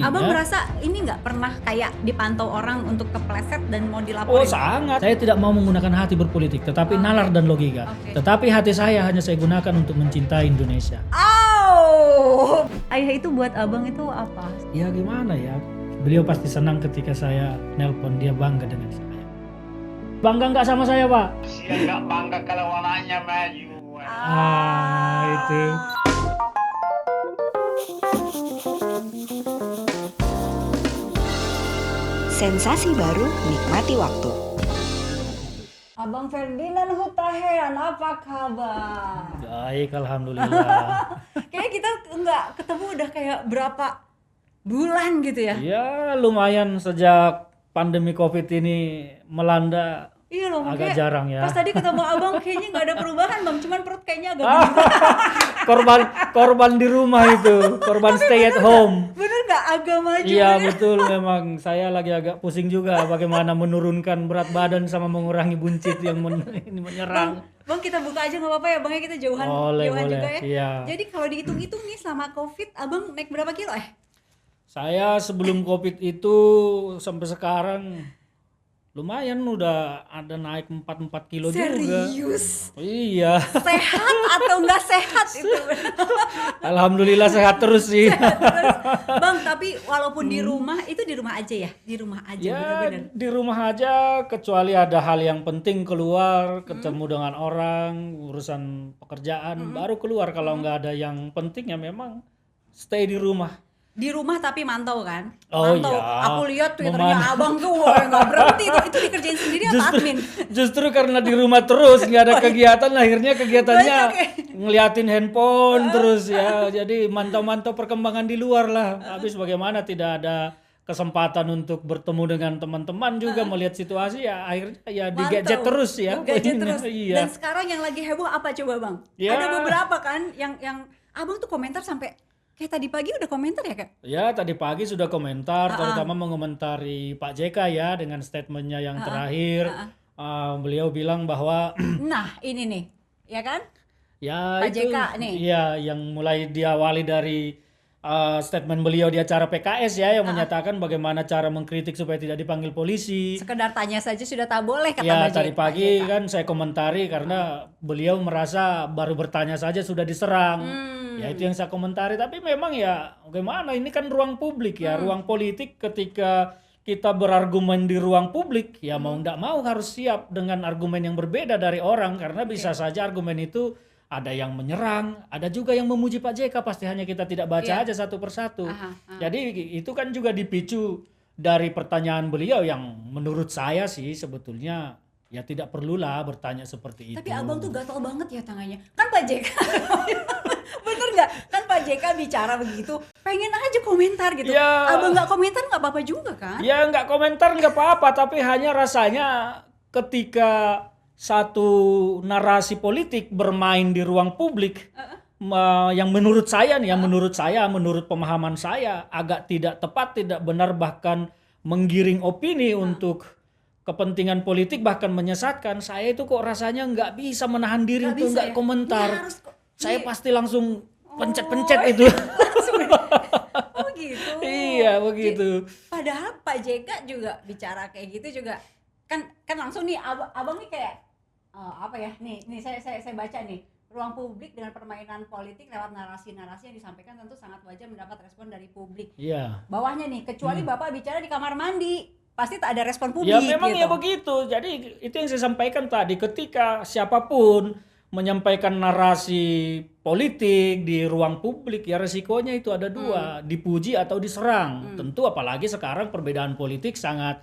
Abang ya. merasa ini nggak pernah kayak dipantau orang untuk kepleset dan mau Oh dilaporin? sangat. Saya tidak mau menggunakan hati berpolitik, tetapi nalar dan logika. Tetapi hati saya hanya saya gunakan untuk mencintai Indonesia. Oh, ayah itu buat abang itu apa? Ya gimana ya, beliau pasti senang ketika saya nelpon, dia bangga dengan saya. Bangga nggak sama saya, Pak? Dia nggak bangga kalau anaknya maju. Itu. Sensasi baru, nikmati waktu. Abang Ferdinand Hutahean, apa kabar? Baik, alhamdulillah. Kayaknya kita nggak ketemu udah kayak berapa bulan gitu ya? Ya lumayan sejak pandemi COVID ini melanda. Iya loh, Agak makanya jarang ya. pas tadi ketemu abang kayaknya nggak ada perubahan bang, cuman perut kayaknya agak korban di rumah itu, korban stay at home. bener nggak agak maju? Iya betul, memang saya lagi agak pusing juga bagaimana menurunkan berat badan sama mengurangi buncit yang ini menyerang. Bang kita buka aja nggak apa-apa ya bang ya, kita jauhan Boleh, juga ya. iya. Jadi kalau dihitung-hitung nih selama COVID abang naik berapa kilo Saya sebelum COVID itu sampai sekarang lumayan udah ada naik 4 kilo juga. Serius? Iya. Sehat atau nggak sehat itu? Alhamdulillah sehat terus sih. Terus, bang tapi walaupun di rumah itu di rumah aja ya? Di rumah aja Ya bener-bener. di rumah aja kecuali ada hal yang penting keluar, ketemu dengan orang, urusan pekerjaan baru keluar. Kalau nggak ada yang penting ya memang stay di rumah. Di rumah tapi mantau kan? Oh Mantau. iya. Aku lihat Twitternya abang tuh wah, nggak berhenti itu dikerjain sendiri apa admin? Justru karena di rumah terus nggak ada kegiatan, akhirnya kegiatannya Banyak ya? ngeliatin handphone terus ya. Jadi mantau-mantau perkembangan di luar lah. Habis bagaimana tidak ada kesempatan untuk bertemu dengan teman-teman juga melihat situasi ya akhirnya ya di Mantau. gadget terus ya. Gadget terus. Iya. Dan sekarang yang lagi heboh apa coba bang? Ya. Ada beberapa kan yang abang tuh komentar sampai kayak tadi pagi udah komentar ya kak? Ya tadi pagi sudah komentar, terutama mengomentari Pak JK ya dengan statementnya yang terakhir. Beliau bilang bahwa Nah ini nih, ya kan? ya Pak itu, JK nih. Iya yang mulai diawali dari statement beliau di acara PKS ya yang menyatakan bagaimana cara mengkritik supaya tidak dipanggil polisi. Sekedar tanya saja sudah tak boleh kata Ya Pak tadi JK. pagi kan saya komentari karena beliau merasa baru bertanya saja sudah diserang. Ya itu yang saya komentari, tapi memang ya bagaimana ini kan ruang publik ya, ruang politik. Ketika kita berargumen di ruang publik ya mau nggak mau harus siap dengan argumen yang berbeda dari orang, karena bisa saja argumen itu ada yang menyerang, ada juga yang memuji Pak JK, pasti hanya kita tidak baca aja satu persatu. Jadi itu kan juga dipicu dari pertanyaan beliau yang menurut saya sih sebetulnya ya tidak perlulah bertanya seperti itu. Tapi abang tuh gatal banget ya tangannya. Kan Pak JK bener nggak? Kan Pak JK bicara begitu, pengen aja komentar gitu. Ya. Abang nggak komentar nggak apa-apa juga kan? Ya nggak komentar nggak apa-apa, tapi hanya rasanya ketika satu narasi politik bermain di ruang publik yang menurut saya nih, menurut pemahaman saya agak tidak tepat, tidak benar, bahkan menggiring opini untuk kepentingan politik, bahkan menyesatkan. Saya itu kok rasanya nggak bisa menahan diri untuk nggak komentar. Ya, harus Saya pasti langsung pencet-pencet itu. Oh gitu. Iya begitu. Padahal Pak JK juga bicara kayak gitu juga kan langsung nih abang nih kayak apa ya? Nih saya baca nih. Ruang publik dengan permainan politik lewat narasi-narasi yang disampaikan tentu sangat wajar mendapat respon dari publik. Iya. Bawahnya nih, kecuali Bapak bicara di kamar mandi, pasti tak ada respon publik. Ya memang gitu. ya begitu. Jadi itu yang saya sampaikan tadi, ketika siapapun menyampaikan narasi politik di ruang publik ya resikonya itu ada dua, dipuji atau diserang. Tentu apalagi sekarang perbedaan politik sangat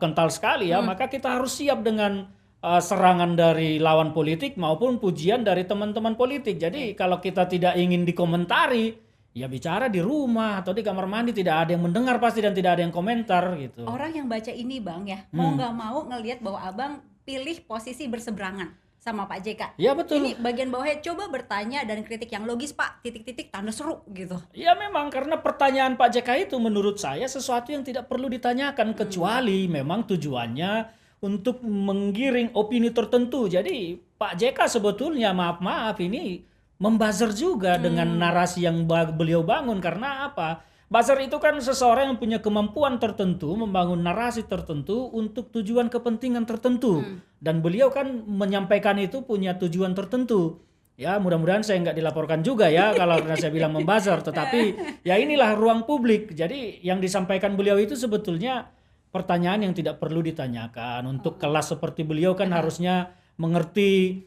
kental sekali ya, maka kita harus siap dengan serangan dari lawan politik maupun pujian dari teman-teman politik. Jadi kalau kita tidak ingin dikomentari, ya bicara di rumah atau di kamar mandi, tidak ada yang mendengar pasti dan tidak ada yang komentar gitu. Orang yang baca ini bang ya, mau nggak mau ngelihat bahwa abang pilih posisi berseberangan sama Pak JK. Ya betul. Ini bagian bawahnya coba bertanya dan kritik yang logis Pak, titik-titik tanda seru gitu. Ya memang karena pertanyaan Pak JK itu menurut saya sesuatu yang tidak perlu ditanyakan, kecuali memang tujuannya untuk menggiring opini tertentu. Jadi Pak JK sebetulnya maaf ini membuzzer juga dengan narasi yang beliau bangun. Karena apa? buzzer itu kan seseorang yang punya kemampuan tertentu membangun narasi tertentu untuk tujuan kepentingan tertentu. Dan beliau kan menyampaikan itu punya tujuan tertentu. Ya mudah-mudahan saya nggak dilaporkan juga ya kalau saya bilang membuzzer. Tetapi ya inilah ruang publik. Jadi yang disampaikan beliau itu sebetulnya pertanyaan yang tidak perlu ditanyakan. Untuk kelas seperti beliau kan harusnya mengerti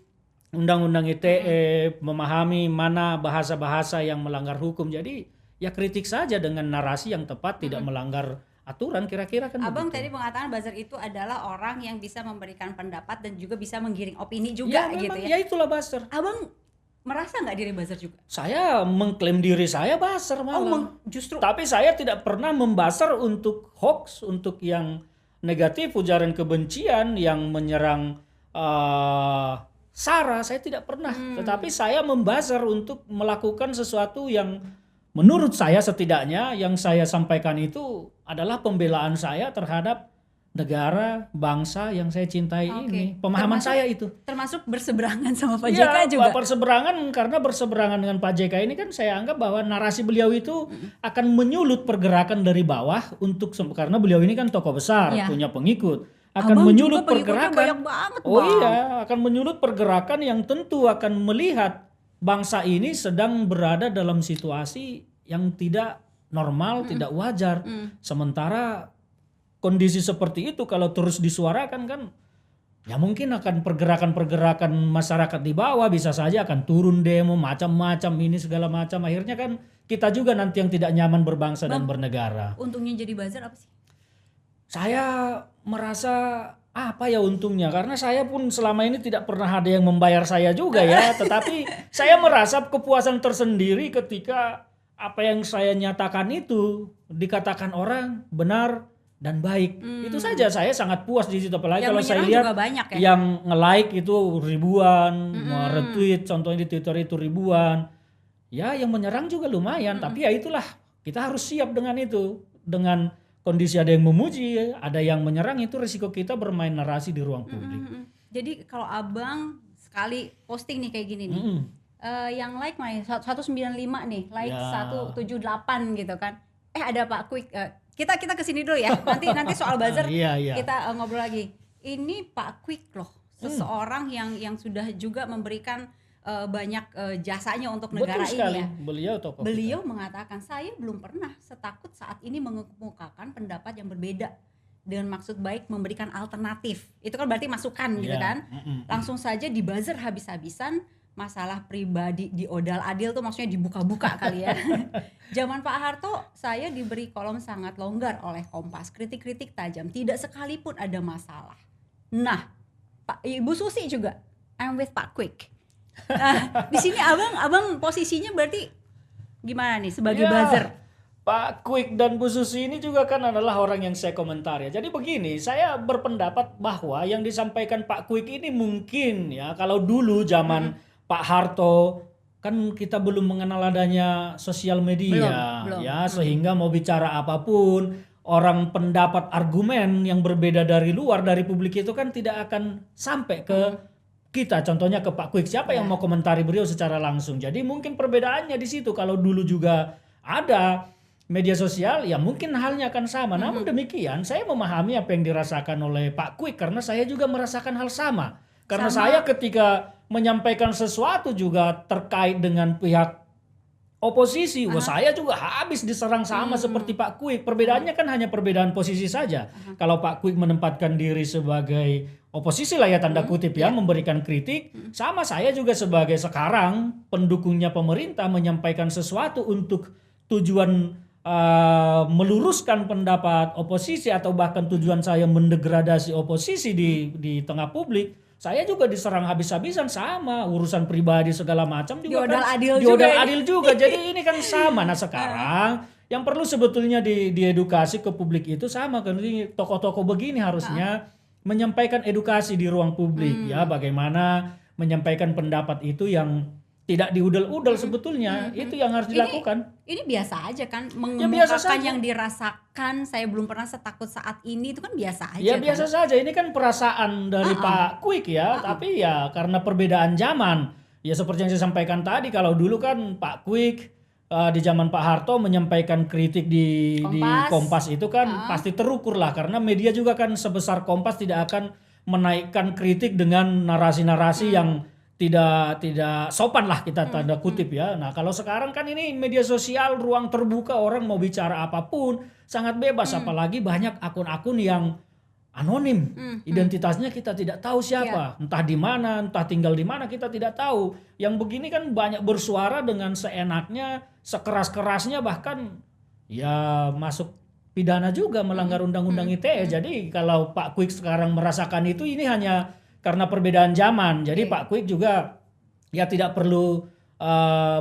undang-undang ITE, memahami mana bahasa-bahasa yang melanggar hukum. Jadi ya kritik saja dengan narasi yang tepat, tidak melanggar aturan, kira-kira kan Abang begitu. tadi mengatakan buzzer itu adalah orang yang bisa memberikan pendapat dan juga bisa menggiring opini juga Ya gitu memang, ya. ya itulah buzzer. Abang merasa nggak diri buzzer juga? Saya mengklaim diri saya buzzer malah. Justru Tapi saya tidak pernah membuzzer untuk hoax, untuk yang negatif, ujaran kebencian, yang menyerang SARA, saya tidak pernah. Tetapi saya membuzzer untuk melakukan sesuatu yang menurut saya setidaknya yang saya sampaikan itu adalah pembelaan saya terhadap negara, bangsa yang saya cintai ini. Pemahaman saya itu. termasuk berseberangan sama Pak JK Iya, juga. berseberangan karena berseberangan dengan Pak JK ini kan saya anggap bahwa narasi beliau itu akan menyulut pergerakan dari bawah untuk karena beliau ini kan tokoh besar, Iya. punya pengikut, akan Abang menyulut juga pengikutnya pergerakan. banyak banget, Oh Bang. iya, akan menyulut pergerakan yang tentu akan melihat bangsa ini sedang berada dalam situasi yang tidak normal, tidak wajar. Sementara kondisi seperti itu kalau terus disuarakan kan ya mungkin akan pergerakan-pergerakan masyarakat di bawah bisa saja akan turun demo macam-macam ini segala macam. Akhirnya kan kita juga nanti yang tidak nyaman berbangsa dan bernegara. Untungnya jadi buzzer apa sih? Saya merasa apa ya untungnya, karena saya pun selama ini tidak pernah ada yang membayar saya juga ya, tetapi saya merasa kepuasan tersendiri ketika apa yang saya nyatakan itu dikatakan orang benar dan baik. Itu saja saya sangat puas di situ, apalagi Yang kalau saya menyerang lihat juga banyak ya? yang nge-like itu ribuan, retweet contohnya di Twitter itu ribuan. Ya yang menyerang juga lumayan, tapi ya itulah kita harus siap dengan itu. Dengan kondisi ada yang memuji, ada yang menyerang, itu risiko kita bermain narasi di ruang publik. Jadi kalau abang sekali posting nih kayak gini nih, yang like mah 195 nih, like Ya. 178 gitu kan. Ada Pak Quick, kita kesini dulu ya. Nanti soal buzzer Iya. kita ngobrol lagi. Ini Pak Quick loh, seseorang yang sudah juga memberikan banyak jasanya untuk negara Betul sekali, ini ya. beliau tokoh Beliau mengatakan saya belum pernah setakut saat ini mengemukakan pendapat yang berbeda dengan maksud baik memberikan alternatif. Itu kan berarti masukan gitu Ya, kan. Langsung saja dibuzzer habis-habisan, masalah pribadi diodal adil tuh maksudnya dibuka-buka kali ya. Zaman Pak Harto saya diberi kolom sangat longgar oleh Kompas, kritik-kritik tajam, tidak sekalipun ada masalah. Nah, Ibu Susi juga, I'm with Pak Quick. Nah, di sini abang posisinya berarti gimana nih sebagai Ya, buzzer? Pak Quick dan Bu Susi ini juga kan adalah orang yang saya komentar ya. Jadi begini, saya berpendapat bahwa yang disampaikan Pak Quick ini mungkin ya kalau dulu zaman Pak Harto kan kita belum mengenal adanya sosial media Belum. ya, sehingga mau bicara apapun orang pendapat argumen yang berbeda dari luar dari publik itu kan tidak akan sampai ke kita, contohnya ke Pak Quick, siapa yang mau komentari beliau secara langsung. Jadi mungkin perbedaannya di situ. Kalau dulu juga ada media sosial, ya mungkin halnya akan sama. Namun demikian, saya memahami apa yang dirasakan oleh Pak Quick karena saya juga merasakan hal sama. Karena saya ketika menyampaikan sesuatu juga terkait dengan pihak oposisi, saya juga habis diserang sama seperti Pak Quick. Perbedaannya kan hanya perbedaan posisi saja. Kalau Pak Quick menempatkan diri sebagai oposisi lah ya tanda kutip ya, memberikan kritik, sama saya juga sebagai sekarang pendukungnya pemerintah menyampaikan sesuatu untuk tujuan meluruskan pendapat oposisi atau bahkan tujuan saya mendegradasi oposisi di tengah publik. Saya juga diserang habis-habisan sama urusan pribadi segala macam juga Diodal kan adil juga diodal ini. adil juga. Jadi ini kan sama. Nah sekarang yang perlu sebetulnya diedukasi ke publik itu sama kan, tokoh-tokoh begini harusnya menyampaikan edukasi di ruang publik ya, bagaimana menyampaikan pendapat itu yang tidak diudel-udel sebetulnya. Itu yang harus dilakukan. Ini biasa aja kan, biasa mengemukakan saja. yang dirasakan. Saya belum pernah setakut saat ini, itu kan biasa aja Ya kan? biasa saja, ini kan perasaan dari Pak Quick ya, tapi ya karena perbedaan zaman. Ya seperti yang saya sampaikan tadi, kalau dulu kan Pak Quick di zaman Pak Harto menyampaikan kritik di Kompas. Kompas itu kan pasti terukur lah, karena media juga kan sebesar Kompas tidak akan menaikkan kritik dengan narasi-narasi yang tidak sopan lah, kita tanda kutip ya. Nah kalau sekarang kan ini media sosial, ruang terbuka, orang mau bicara apapun sangat bebas, apalagi banyak akun-akun yang anonim, identitasnya kita tidak tahu siapa, entah di mana, entah tinggal di mana, kita tidak tahu. Yang begini kan banyak bersuara dengan seenaknya, sekeras-kerasnya, bahkan ya masuk pidana juga, melanggar undang-undang ITE. Jadi kalau Pak Kwik sekarang merasakan itu, ini hanya karena perbedaan zaman. Jadi Pak Kwik juga ya tidak perlu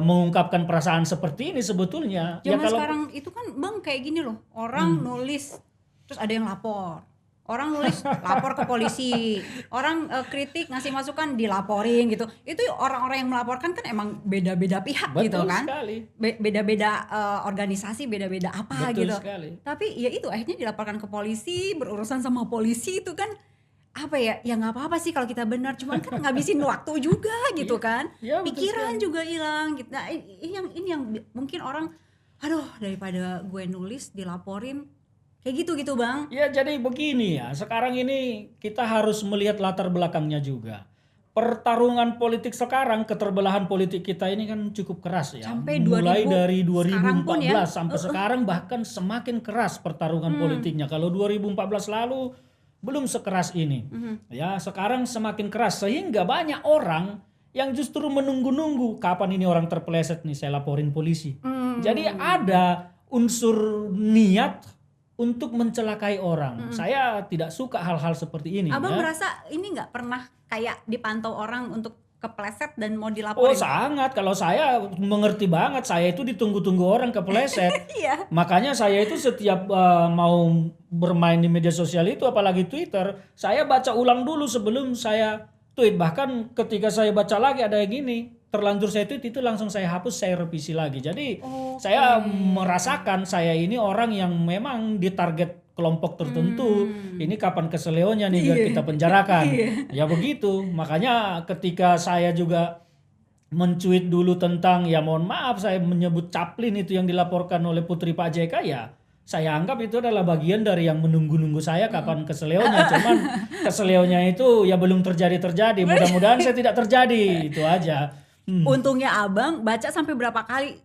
mengungkapkan perasaan seperti ini sebetulnya. Zaman Ya kalau sekarang itu kan Bang kayak gini loh, orang nulis terus ada yang lapor. Orang nulis lapor ke polisi, orang kritik ngasih masukan dilaporin gitu. Itu orang-orang yang melaporkan kan emang beda-beda pihak gitu betul kan. sekali. Beda-beda organisasi, beda-beda apa Betul gitu. sekali. Tapi ya itu akhirnya dilaporkan ke polisi, berurusan sama polisi itu kan apa ya? Ya nggak apa-apa sih kalau kita benar, cuman kan ngabisin waktu juga gitu kan. Iya, betul Pikiran sekali. juga hilang gitu. Nah, ini yang mungkin orang aduh daripada gue nulis dilaporin kayak gitu Bang. Ya jadi begini ya, sekarang ini kita harus melihat latar belakangnya juga. Pertarungan politik sekarang, keterbelahan politik kita ini kan cukup keras ya. Sampai Mulai 2000, dari sekarang pun 2014 ya. sampai sekarang bahkan semakin keras pertarungan politiknya. Kalau 2014 lalu belum sekeras ini. Ya, sekarang semakin keras sehingga banyak orang yang justru menunggu-nunggu kapan ini orang terpeleset nih saya laporin polisi. Jadi ada unsur niat untuk mencelakai orang. Saya tidak suka hal-hal seperti ini. Abang ya. merasa ini nggak pernah kayak dipantau orang untuk kepleset dan mau Oh dilaporin? sangat, kalau saya mengerti banget, saya itu ditunggu-tunggu orang kepleset. Iya. Makanya saya itu setiap mau bermain di media sosial itu, apalagi Twitter, saya baca ulang dulu sebelum saya tweet. Bahkan ketika saya baca lagi ada yang gini, terlanjur saya tweet itu langsung saya hapus, saya revisi lagi. Jadi saya merasakan saya ini orang yang memang ditarget kelompok tertentu. Ini kapan keseleonya nih biar kita penjarakan. Ya begitu. Makanya ketika saya juga mencuit dulu tentang, ya mohon maaf saya menyebut Caplin itu yang dilaporkan oleh putri Pak JK, ya saya anggap itu adalah bagian dari yang menunggu-nunggu saya kapan keseleonya. Cuman keseleonya itu ya belum terjadi. Mudah-mudahan saya tidak terjadi, itu aja. Untungnya Abang baca sampai berapa kali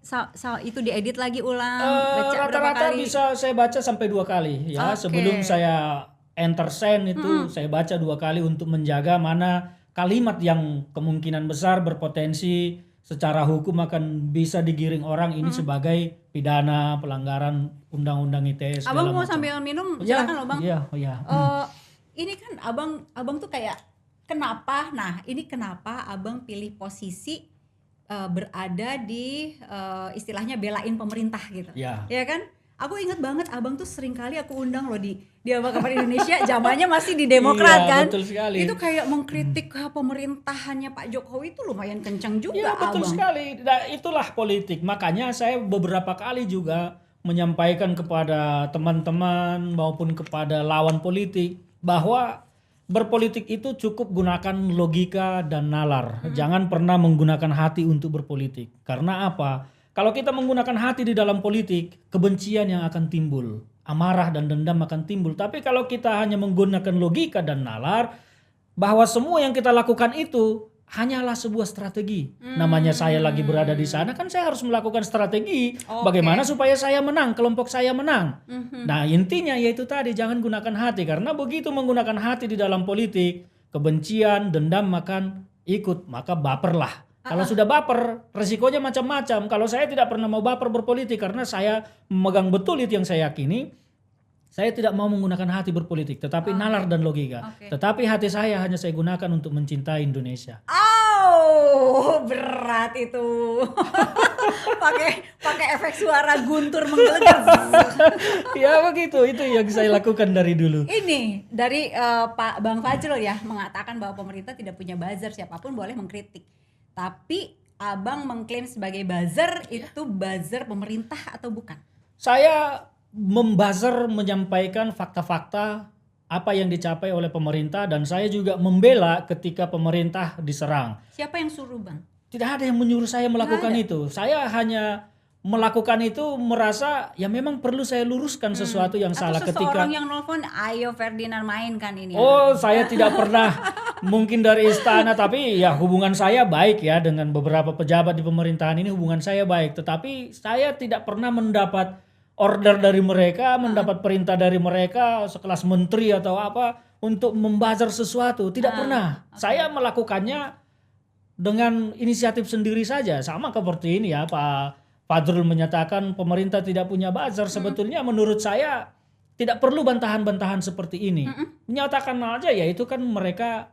itu diedit lagi ulang, baca berapa Rata-rata kali? bisa saya baca sampai 2 kali ya. Oke. Sebelum saya enter send itu saya baca 2 kali untuk menjaga mana kalimat yang kemungkinan besar berpotensi secara hukum akan bisa digiring orang ini sebagai pidana pelanggaran undang-undang ITE segala Abang mau macam. sambil minum Ya, silakan loh Bang. Iya. Ini kan abang tuh kayak kenapa? Nah ini kenapa Abang pilih posisi berada di istilahnya belain pemerintah gitu? Ya. Ya kan? Aku ingat banget Abang tuh sering kali aku undang loh di Abang Kabar Indonesia, zamannya masih di Demokrat Iya, kan? betul sekali. Itu kayak mengkritik pemerintahannya Pak Jokowi itu lumayan kencang juga Iya betul Abang. sekali. Nah, itulah politik. Makanya saya beberapa kali juga menyampaikan kepada teman-teman maupun kepada lawan politik bahwa berpolitik itu cukup gunakan logika dan nalar. Jangan pernah menggunakan hati untuk berpolitik. Karena apa? Kalau kita menggunakan hati di dalam politik, kebencian yang akan timbul, amarah dan dendam akan timbul. Tapi kalau kita hanya menggunakan logika dan nalar, bahwa semua yang kita lakukan itu hanyalah sebuah strategi. Namanya saya lagi berada di sana, kan saya harus melakukan strategi. Oke. Bagaimana supaya saya menang, kelompok saya menang. Nah intinya yaitu tadi, jangan gunakan hati. Karena begitu menggunakan hati di dalam politik, kebencian, dendam akan ikut. Maka baperlah. Kalau sudah baper, resikonya macam-macam. Kalau saya tidak pernah mau baper berpolitik karena saya memegang betul itu yang saya yakini. Saya tidak mau menggunakan hati berpolitik, tetapi nalar dan logika. Oke. Tetapi hati saya hanya saya gunakan untuk mencintai Indonesia. Oh, berat itu. pakai efek suara guntur menggelegar. Ya begitu, itu yang saya lakukan dari dulu. Ini dari Pak Bang Fajrul ya mengatakan bahwa pemerintah tidak punya buzzer, siapapun boleh mengkritik. Tapi Abang mengklaim sebagai buzzer itu buzzer pemerintah atau bukan? Saya membuzzer menyampaikan fakta-fakta apa yang dicapai oleh pemerintah, dan saya juga membela ketika pemerintah diserang. Siapa yang suruh Bang? Tidak ada yang menyuruh saya melakukan itu. Saya hanya melakukan itu merasa ya memang perlu saya luruskan sesuatu yang Atau salah ketika seseorang yang nelfon, ayo Ferdinand mainkan ini. oh saya tidak pernah mungkin dari istana, tapi ya hubungan saya baik ya dengan beberapa pejabat di pemerintahan ini, hubungan saya baik, tetapi saya tidak pernah mendapat order dari mereka, mendapat perintah dari mereka sekelas menteri atau apa untuk membazar sesuatu, tidak pernah. Saya melakukannya dengan inisiatif sendiri saja, sama seperti ini ya Pak Fadrul menyatakan pemerintah tidak punya buzzer. Sebetulnya menurut saya tidak perlu bantahan-bantahan seperti ini. Menyatakan aja ya itu kan mereka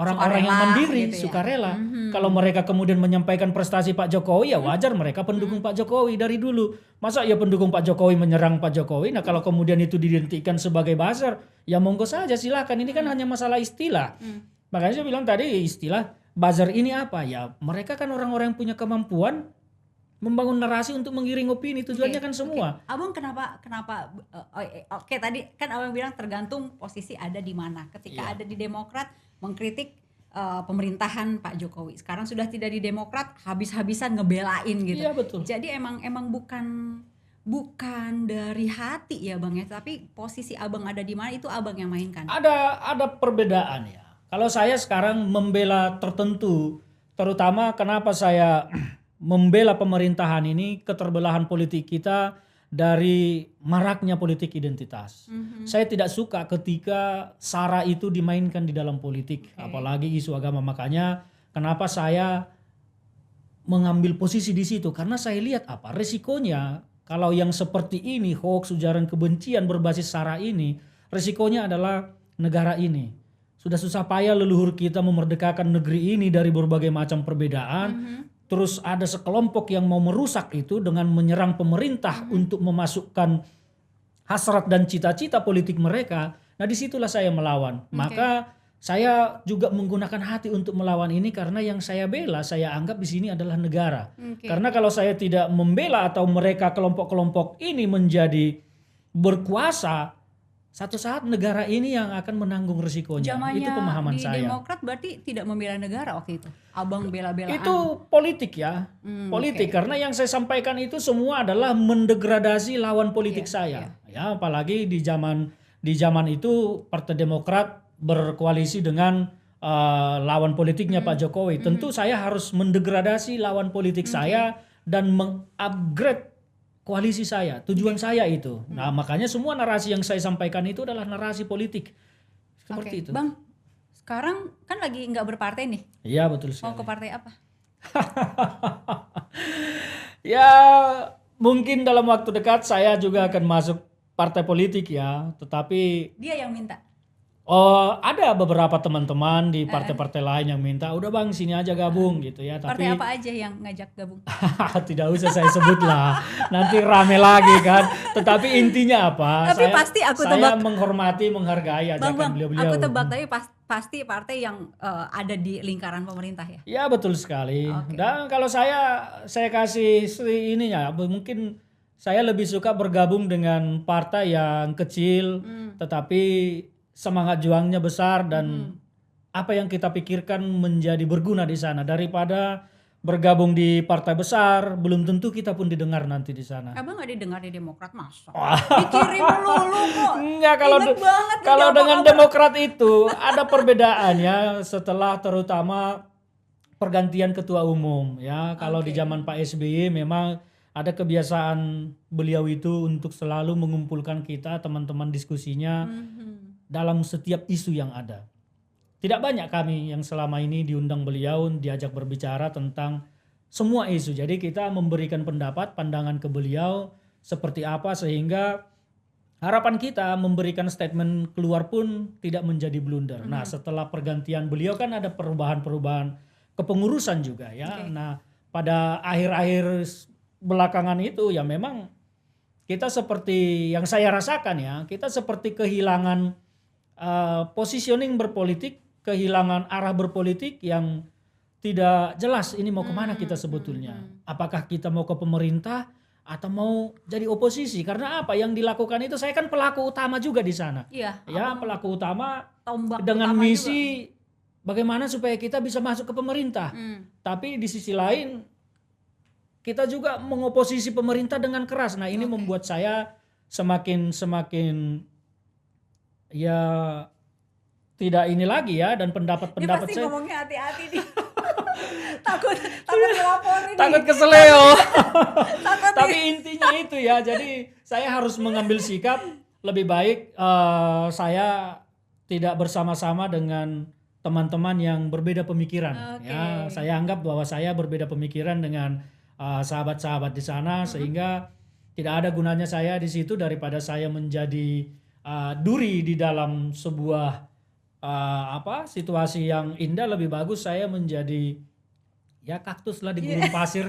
orang-orang yang Sukarela mandiri, gitu ya. sukarela. Kalau mereka kemudian menyampaikan prestasi Pak Jokowi ya wajar, mereka pendukung Pak Jokowi dari dulu. Masa ya pendukung Pak Jokowi menyerang Pak Jokowi? Nah kalau kemudian itu didentikan sebagai buzzer, ya monggo saja silakan. Ini kan hanya masalah istilah. Makanya saya bilang tadi istilah buzzer ini apa? Ya mereka kan orang-orang yang punya kemampuan membangun narasi untuk menggiring opini, tujuannya kan semua. Abang kenapa oke tadi kan abang bilang tergantung posisi ada di mana. Ketika ada di Demokrat mengkritik pemerintahan Pak Jokowi. Sekarang sudah tidak di Demokrat, habis-habisan ngebelain gitu. Iya betul. Jadi emang bukan dari hati ya Bang ya, tapi posisi abang ada di mana itu abang yang mainkan. Ada perbedaan ya. Kalau saya sekarang membela tertentu, terutama kenapa saya membela pemerintahan ini, keterbelahan politik kita dari maraknya politik identitas. Saya tidak suka ketika SARA itu dimainkan di dalam politik, apalagi isu agama. Makanya kenapa saya mengambil posisi di situ, karena saya lihat apa resikonya kalau yang seperti ini, hoax, ujaran kebencian berbasis SARA ini, resikonya adalah negara ini sudah susah payah leluhur kita memerdekakan negeri ini dari berbagai macam perbedaan. Terus ada sekelompok yang mau merusak itu dengan menyerang pemerintah untuk memasukkan hasrat dan cita-cita politik mereka. Nah disitulah saya melawan. Maka saya juga menggunakan hati untuk melawan ini karena yang saya bela, saya anggap di sini adalah negara. Karena kalau saya tidak membela atau mereka kelompok-kelompok ini menjadi berkuasa, satu saat negara ini yang akan menanggung risikonya. Zamannya itu pemahaman di saya. Demokrat berarti tidak membela negara waktu itu. Abang bela-belaan. Itu politik ya, politik. Karena yang saya sampaikan itu semua adalah mendegradasi lawan politik saya. Ya, apalagi di zaman itu Partai Demokrat berkoalisi dengan lawan politiknya Pak Jokowi. Tentu saya harus mendegradasi lawan politik saya dan mengupgrade koalisi saya. Tujuan saya itu. Nah, makanya semua narasi yang saya sampaikan itu adalah narasi politik. Seperti itu. Bang, sekarang kan lagi nggak berpartai nih. Iya, betul Mau sekali. ke partai apa? Ya, mungkin dalam waktu dekat saya juga akan masuk partai politik ya, tetapi Dia yang minta. ada beberapa teman-teman di partai-partai lain yang minta, udah bang sini aja gabung gitu ya. Partai Tapi apa aja yang ngajak gabung? tidak usah saya sebut lah, nanti rame lagi kan. Tetapi intinya apa? Tapi pasti aku tebak. Saya menghormati, menghargai ajakan Bang, beliau-beliau. aku tebak tapi pasti partai yang ada di lingkaran pemerintah ya. Ya betul sekali. Dan kalau saya kasih ininya, mungkin saya lebih suka bergabung dengan partai yang kecil, tetapi semangat juangnya besar dan apa yang kita pikirkan menjadi berguna di sana daripada bergabung di partai besar, belum tentu kita pun didengar nanti di sana. Abang nggak didengar di Demokrat masa? Dikirim lulu kok. Enggak, Ingat banget kalau nih dengan Abang. Demokrat itu ada perbedaannya setelah terutama pergantian ketua umum ya. Kalau di zaman Pak SBY memang ada kebiasaan beliau itu untuk selalu mengumpulkan kita teman-teman diskusinya dalam setiap isu yang ada. Tidak banyak kami yang selama ini diundang beliau, diajak berbicara tentang semua isu. Jadi kita memberikan pendapat, pandangan ke beliau seperti apa sehingga harapan kita memberikan statement keluar pun tidak menjadi blunder. Nah setelah pergantian beliau kan ada perubahan-perubahan kepengurusan juga ya. Nah pada akhir-akhir belakangan itu ya memang kita seperti yang saya rasakan ya, kita seperti kehilangan positioning berpolitik, kehilangan arah berpolitik yang tidak jelas ini mau kemana kita sebetulnya. Apakah kita mau ke pemerintah atau mau jadi oposisi? Karena apa yang dilakukan itu, saya kan pelaku utama juga di sana. Iya. Ya pelaku utama Tombak dengan utama misi bagaimana supaya kita bisa masuk ke pemerintah. Tapi di sisi lain kita juga mengoposisi pemerintah dengan keras. Nah, ini membuat saya semakin ya tidak ini lagi ya, dan Dia pendapat-pendapat pasti saya ngomongnya hati-hati nih. takut dilaporin takut nih. keseleo. Takut Tapi intinya itu ya, jadi saya harus mengambil sikap lebih baik saya tidak bersama-sama dengan teman-teman yang berbeda pemikiran. Ya, saya anggap bahwa saya berbeda pemikiran dengan sahabat-sahabat di sana, sehingga tidak ada gunanya saya di situ daripada saya menjadi duri di dalam sebuah situasi yang indah. Lebih bagus saya menjadi ya kaktus lah di gurun pasir.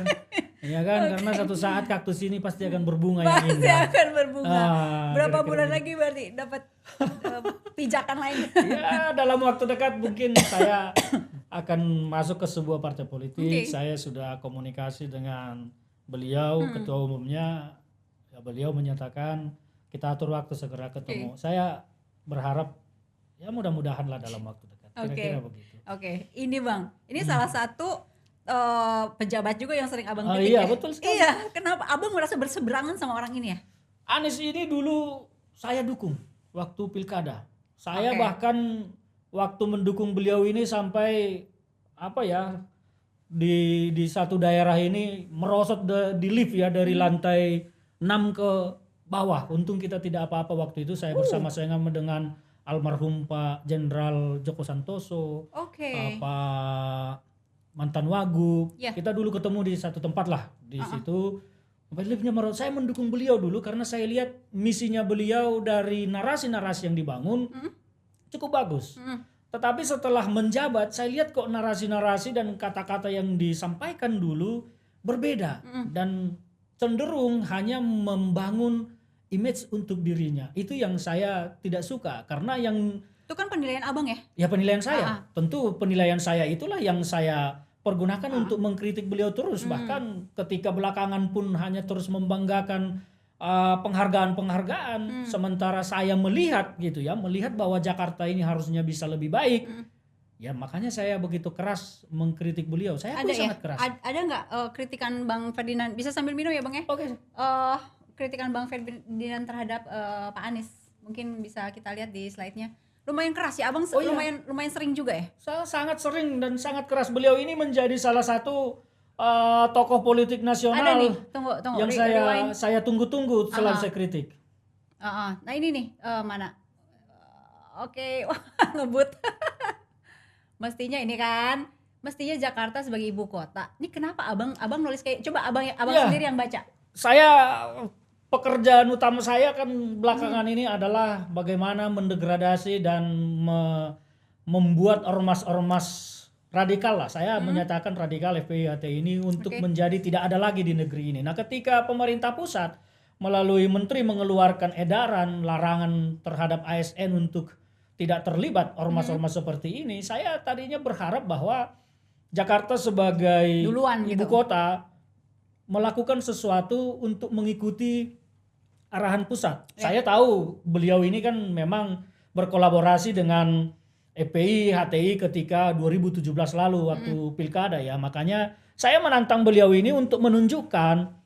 Ya kan, karena satu saat kaktus ini pasti akan berbunga yang pasti indah. akan berbunga. Berapa kira-kira bulan begitu. lagi berarti dapat pijakan lain? Ya, dalam waktu dekat mungkin saya akan masuk ke sebuah partai politik. Saya sudah komunikasi dengan beliau, ketua umumnya. Ya, beliau menyatakan kita atur waktu segera ketemu. Saya berharap ya mudah-mudahan lah dalam waktu dekat. Kira-kira begitu. Oke, ini Bang, ini salah satu pejabat juga yang sering Abang kritik Iya, ya? betul sekali. Iya, kenapa Abang merasa berseberangan sama orang ini ya? Anies ini dulu saya dukung waktu pilkada. Saya bahkan waktu mendukung beliau ini sampai di satu daerah ini merosot di lift ya, dari lantai 6 ke bawah. Untung kita tidak apa-apa waktu itu. Saya bersama-sama dengan almarhum Pak Jenderal Joko Santoso, Pak mantan Wagub. Kita dulu ketemu di satu tempat lah di situ. Liftnya merosot. Saya mendukung beliau dulu karena saya lihat misinya beliau dari narasi-narasi yang dibangun cukup bagus. Tetapi setelah menjabat, saya lihat kok narasi-narasi dan kata-kata yang disampaikan dulu berbeda dan cenderung hanya membangun image untuk dirinya. Itu yang saya tidak suka, karena yang itu kan penilaian Abang ya? Ya, penilaian saya. Tentu penilaian saya itulah yang saya pergunakan untuk mengkritik beliau terus. Bahkan ketika belakangan pun hanya terus membanggakan penghargaan-penghargaan, sementara saya melihat bahwa Jakarta ini harusnya bisa lebih baik. Ya, makanya saya begitu keras mengkritik beliau. Saya pun sangat keras. Ada nggak kritikan Bang Ferdinand? Bisa sambil minum ya Bang ya? Oke. Kritikan Bang Ferdinand terhadap Pak Anies, mungkin bisa kita lihat di slide-nya. Lumayan keras ya Abang, lumayan sering juga ya? Saya sangat sering dan sangat keras. Beliau ini menjadi salah satu tokoh politik nasional. Ada nih, tunggu. Yang saya tunggu-tunggu selalu saya kritik. Nah ini nih, mana? Oke, ngebut. Mestinya Jakarta sebagai ibu kota. Ini kenapa Abang nulis kayak, coba Abang sendiri yang baca. Saya pekerjaan utama saya kan belakangan ini adalah bagaimana mendegradasi dan membuat ormas-ormas radikal lah. Saya menyatakan radikal FPI HTI ini untuk menjadi tidak ada lagi di negeri ini. Nah, ketika pemerintah pusat melalui menteri mengeluarkan edaran larangan terhadap ASN untuk tidak terlibat ormas-ormas seperti ini, saya tadinya berharap bahwa Jakarta sebagai ibu kota melakukan sesuatu untuk mengikuti arahan pusat. Saya tahu beliau ini kan memang berkolaborasi dengan FPI HTI ketika 2017 lalu waktu pilkada ya. Makanya saya menantang beliau ini untuk menunjukkan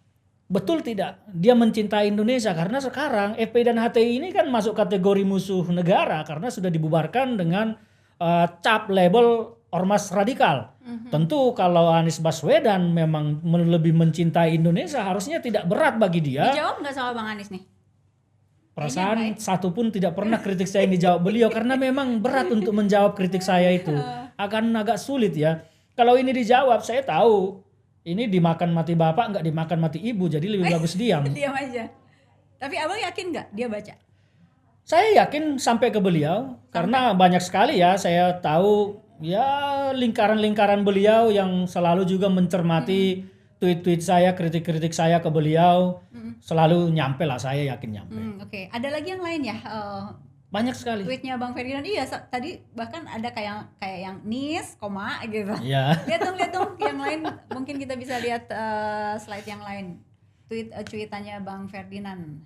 betul tidak dia mencintai Indonesia, karena sekarang FPI dan HTI ini kan masuk kategori musuh negara karena sudah dibubarkan dengan cap label ormas radikal. Tentu kalau Anies Baswedan memang lebih mencintai Indonesia, harusnya tidak berat bagi dia. Dijawab nggak sama Bang Anies nih? Perasaan satu pun tidak pernah kritik saya yang dijawab beliau, karena memang berat untuk menjawab kritik saya itu. Akan agak sulit ya. Kalau ini dijawab, saya tahu ini dimakan mati bapak, nggak dimakan mati ibu, jadi lebih bagus diam. Diam aja. Tapi Abang yakin nggak dia baca? Saya yakin sampai ke beliau, karena banyak sekali ya saya tahu ya lingkaran-lingkaran beliau yang selalu juga mencermati tweet-tweet saya, kritik-kritik saya ke beliau, selalu nyampe lah, saya yakin nyampe. Oke. Ada lagi yang lain ya? Banyak sekali. Tweetnya Bang Ferdinand, iya tadi bahkan ada kayak yang nis, koma gitu. Iya. Lihat dong yang lain, mungkin kita bisa lihat slide yang lain. Cuitannya Bang Ferdinand.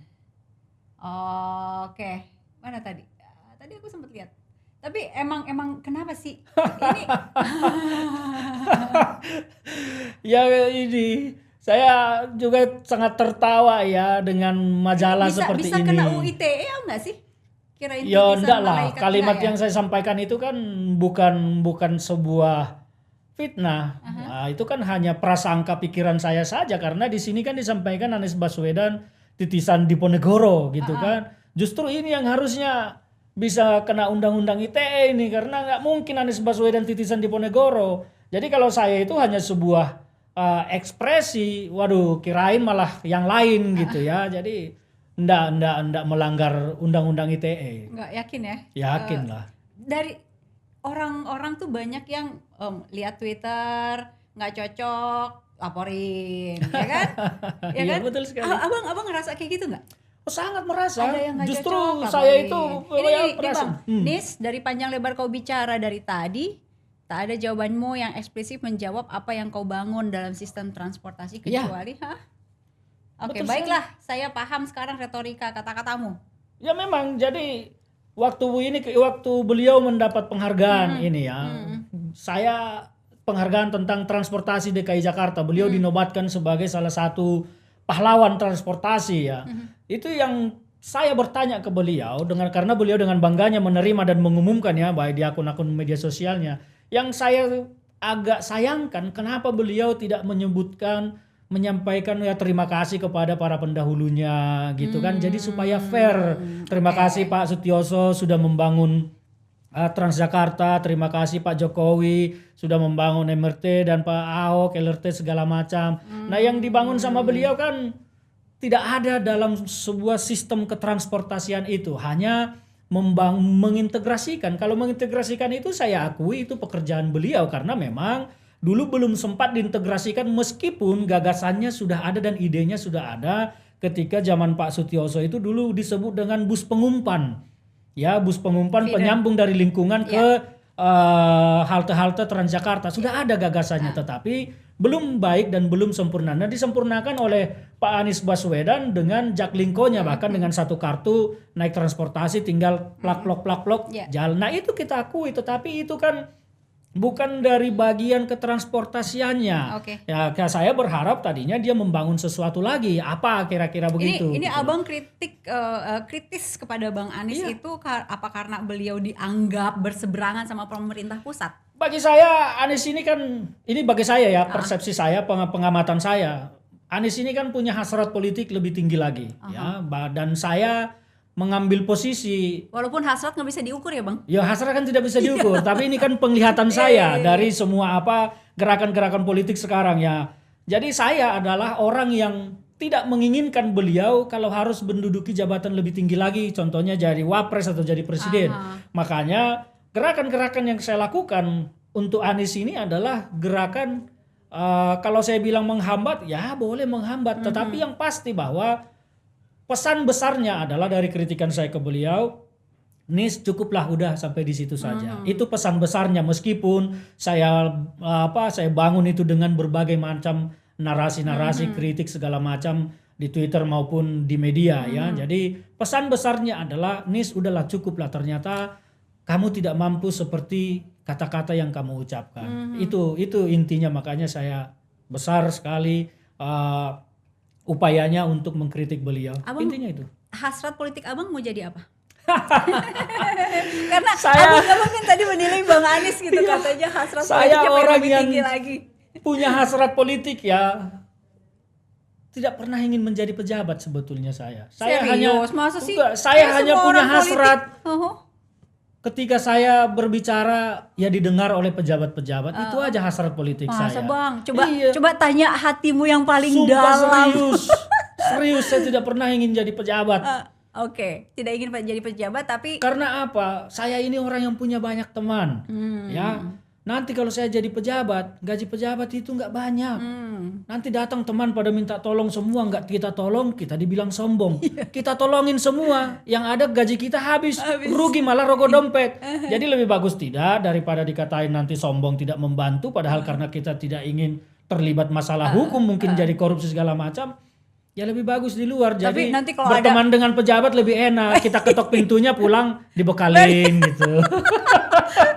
Oke. Mana tadi? Tadi aku sempat lihat. Tapi emang kenapa sih ini? Ya ini Saya juga sangat tertawa ya dengan majalah seperti bisa ini. kena UU ITE enggak sih? Kirain Ya titisan enggak lah, malaikat kalimat enggak ya? yang saya sampaikan itu kan bukan sebuah fitnah. Nah, itu kan hanya prasangka pikiran saya saja karena di sini kan disampaikan Anies Baswedan titisan Diponegoro gitu kan. Justru ini yang harusnya bisa kena undang-undang ITE ini karena nggak mungkin Anies Baswedan titisan Diponegoro. Jadi kalau saya itu hanya sebuah ekspresi, waduh kirain malah yang lain gitu ya. Jadi ndak melanggar undang-undang ITE. Enggak yakin ya? Yakin lah. Dari orang-orang tuh banyak yang lihat Twitter nggak cocok laporin, ya kan? Ya Iya, kan? betul sekali. Abang ngerasa kayak gitu nggak? Oh, sangat merasa. Ada yang nggak Justru cocok, saya laporin. itu ini ya, nih merasa. Bang, Nis dari panjang lebar kau bicara dari tadi, tak ada jawabanmu yang eksplisit menjawab apa yang kau bangun dalam sistem transportasi Iya. kecuali, Oke, Betul baiklah, saya paham sekarang retorika kata-katamu. Ya memang jadi waktu beliau mendapat penghargaan ini ya. Saya penghargaan tentang transportasi DKI Jakarta. Beliau dinobatkan sebagai salah satu pahlawan transportasi ya. Itu yang saya bertanya ke beliau karena beliau dengan bangganya menerima dan mengumumkan ya baik di akun-akun media sosialnya. Yang saya agak sayangkan kenapa beliau tidak menyampaikan ya terima kasih kepada para pendahulunya gitu kan. Jadi supaya fair. Terima kasih Pak Sutioso sudah membangun Transjakarta, terima kasih Pak Jokowi sudah membangun MRT dan Pak Ahok LRT segala macam. Nah, yang dibangun sama beliau kan tidak ada dalam sebuah sistem ketransportasian itu, hanya mengintegrasikan. Kalau mengintegrasikan itu saya akui itu pekerjaan beliau karena memang dulu belum sempat diintegrasikan meskipun gagasannya sudah ada dan idenya sudah ada ketika zaman Pak Sutioso itu dulu disebut dengan bus pengumpan. Ya, bus pengumpan penyambung dari lingkungan ke halte-halte Transjakarta. Sudah ada gagasannya tetapi belum baik dan belum sempurna. Nah, disempurnakan oleh Pak Anies Baswedan dengan Jaklingko-nya bahkan dengan satu kartu naik transportasi tinggal plak-plok jalan. Nah, itu kita akui tetapi itu kan bukan dari bagian ketransportasiannya. Ya, saya berharap tadinya dia membangun sesuatu lagi. Apa kira-kira begitu? Ini gitu. Abang kritis kepada Bang Anies itu apa karena beliau dianggap berseberangan sama pemerintah pusat? Bagi saya Anies ini kan bagi saya ya persepsi saya pengamatan saya. Anies ini kan punya hasrat politik lebih tinggi lagi ya dan saya mengambil posisi. Walaupun hasrat nggak bisa diukur ya Bang? Ya hasrat kan tidak bisa diukur, tapi ini kan penglihatan saya dari semua gerakan-gerakan politik sekarang ya. Jadi saya adalah orang yang tidak menginginkan beliau kalau harus menduduki jabatan lebih tinggi lagi, contohnya jadi wapres atau jadi presiden. Makanya gerakan-gerakan yang saya lakukan untuk Anies ini adalah gerakan kalau saya bilang menghambat, ya boleh menghambat, tetapi yang pasti bahwa pesan besarnya adalah dari kritikan saya ke beliau, Nis cukuplah udah sampai di situ saja. Itu pesan besarnya meskipun saya bangun itu dengan berbagai macam narasi-narasi kritik segala macam di Twitter maupun di media ya. Jadi pesan besarnya adalah Nis udahlah cukuplah, ternyata kamu tidak mampu seperti kata-kata yang kamu ucapkan. Itu intinya, makanya saya besar sekali upayanya untuk mengkritik beliau. Intinya itu. Hasrat politik Abang mau jadi apa? Karena Abang kan tadi menilai Bang Anies gitu katanya hasrat politiknya orang lebih yang tinggi lagi. Punya hasrat politik ya. Tidak pernah ingin menjadi pejabat sebetulnya saya. Saya Serius? Masa sih? Saya hanya punya orang hasrat. Ketika saya berbicara ya didengar oleh pejabat-pejabat, itu aja hasrat politik saya. Bang, coba tanya hatimu yang paling Sumpah dalam. Serius saya tidak pernah ingin jadi pejabat. Oke, tidak ingin jadi pejabat tapi karena apa? Saya ini orang yang punya banyak teman. Ya. Nanti kalau saya jadi pejabat, gaji pejabat itu nggak banyak. Nanti datang teman pada minta tolong semua, nggak kita tolong, kita dibilang sombong. Kita tolongin semua, yang ada gaji kita habis. Rugi malah rogoh dompet. Jadi lebih bagus tidak daripada dikatain nanti sombong tidak membantu, padahal karena kita tidak ingin terlibat masalah hukum, mungkin jadi korupsi segala macam. Ya lebih bagus di luar. Jadi nanti kalau berteman dengan pejabat lebih enak. Kita ketok pintunya pulang dibekalin gitu.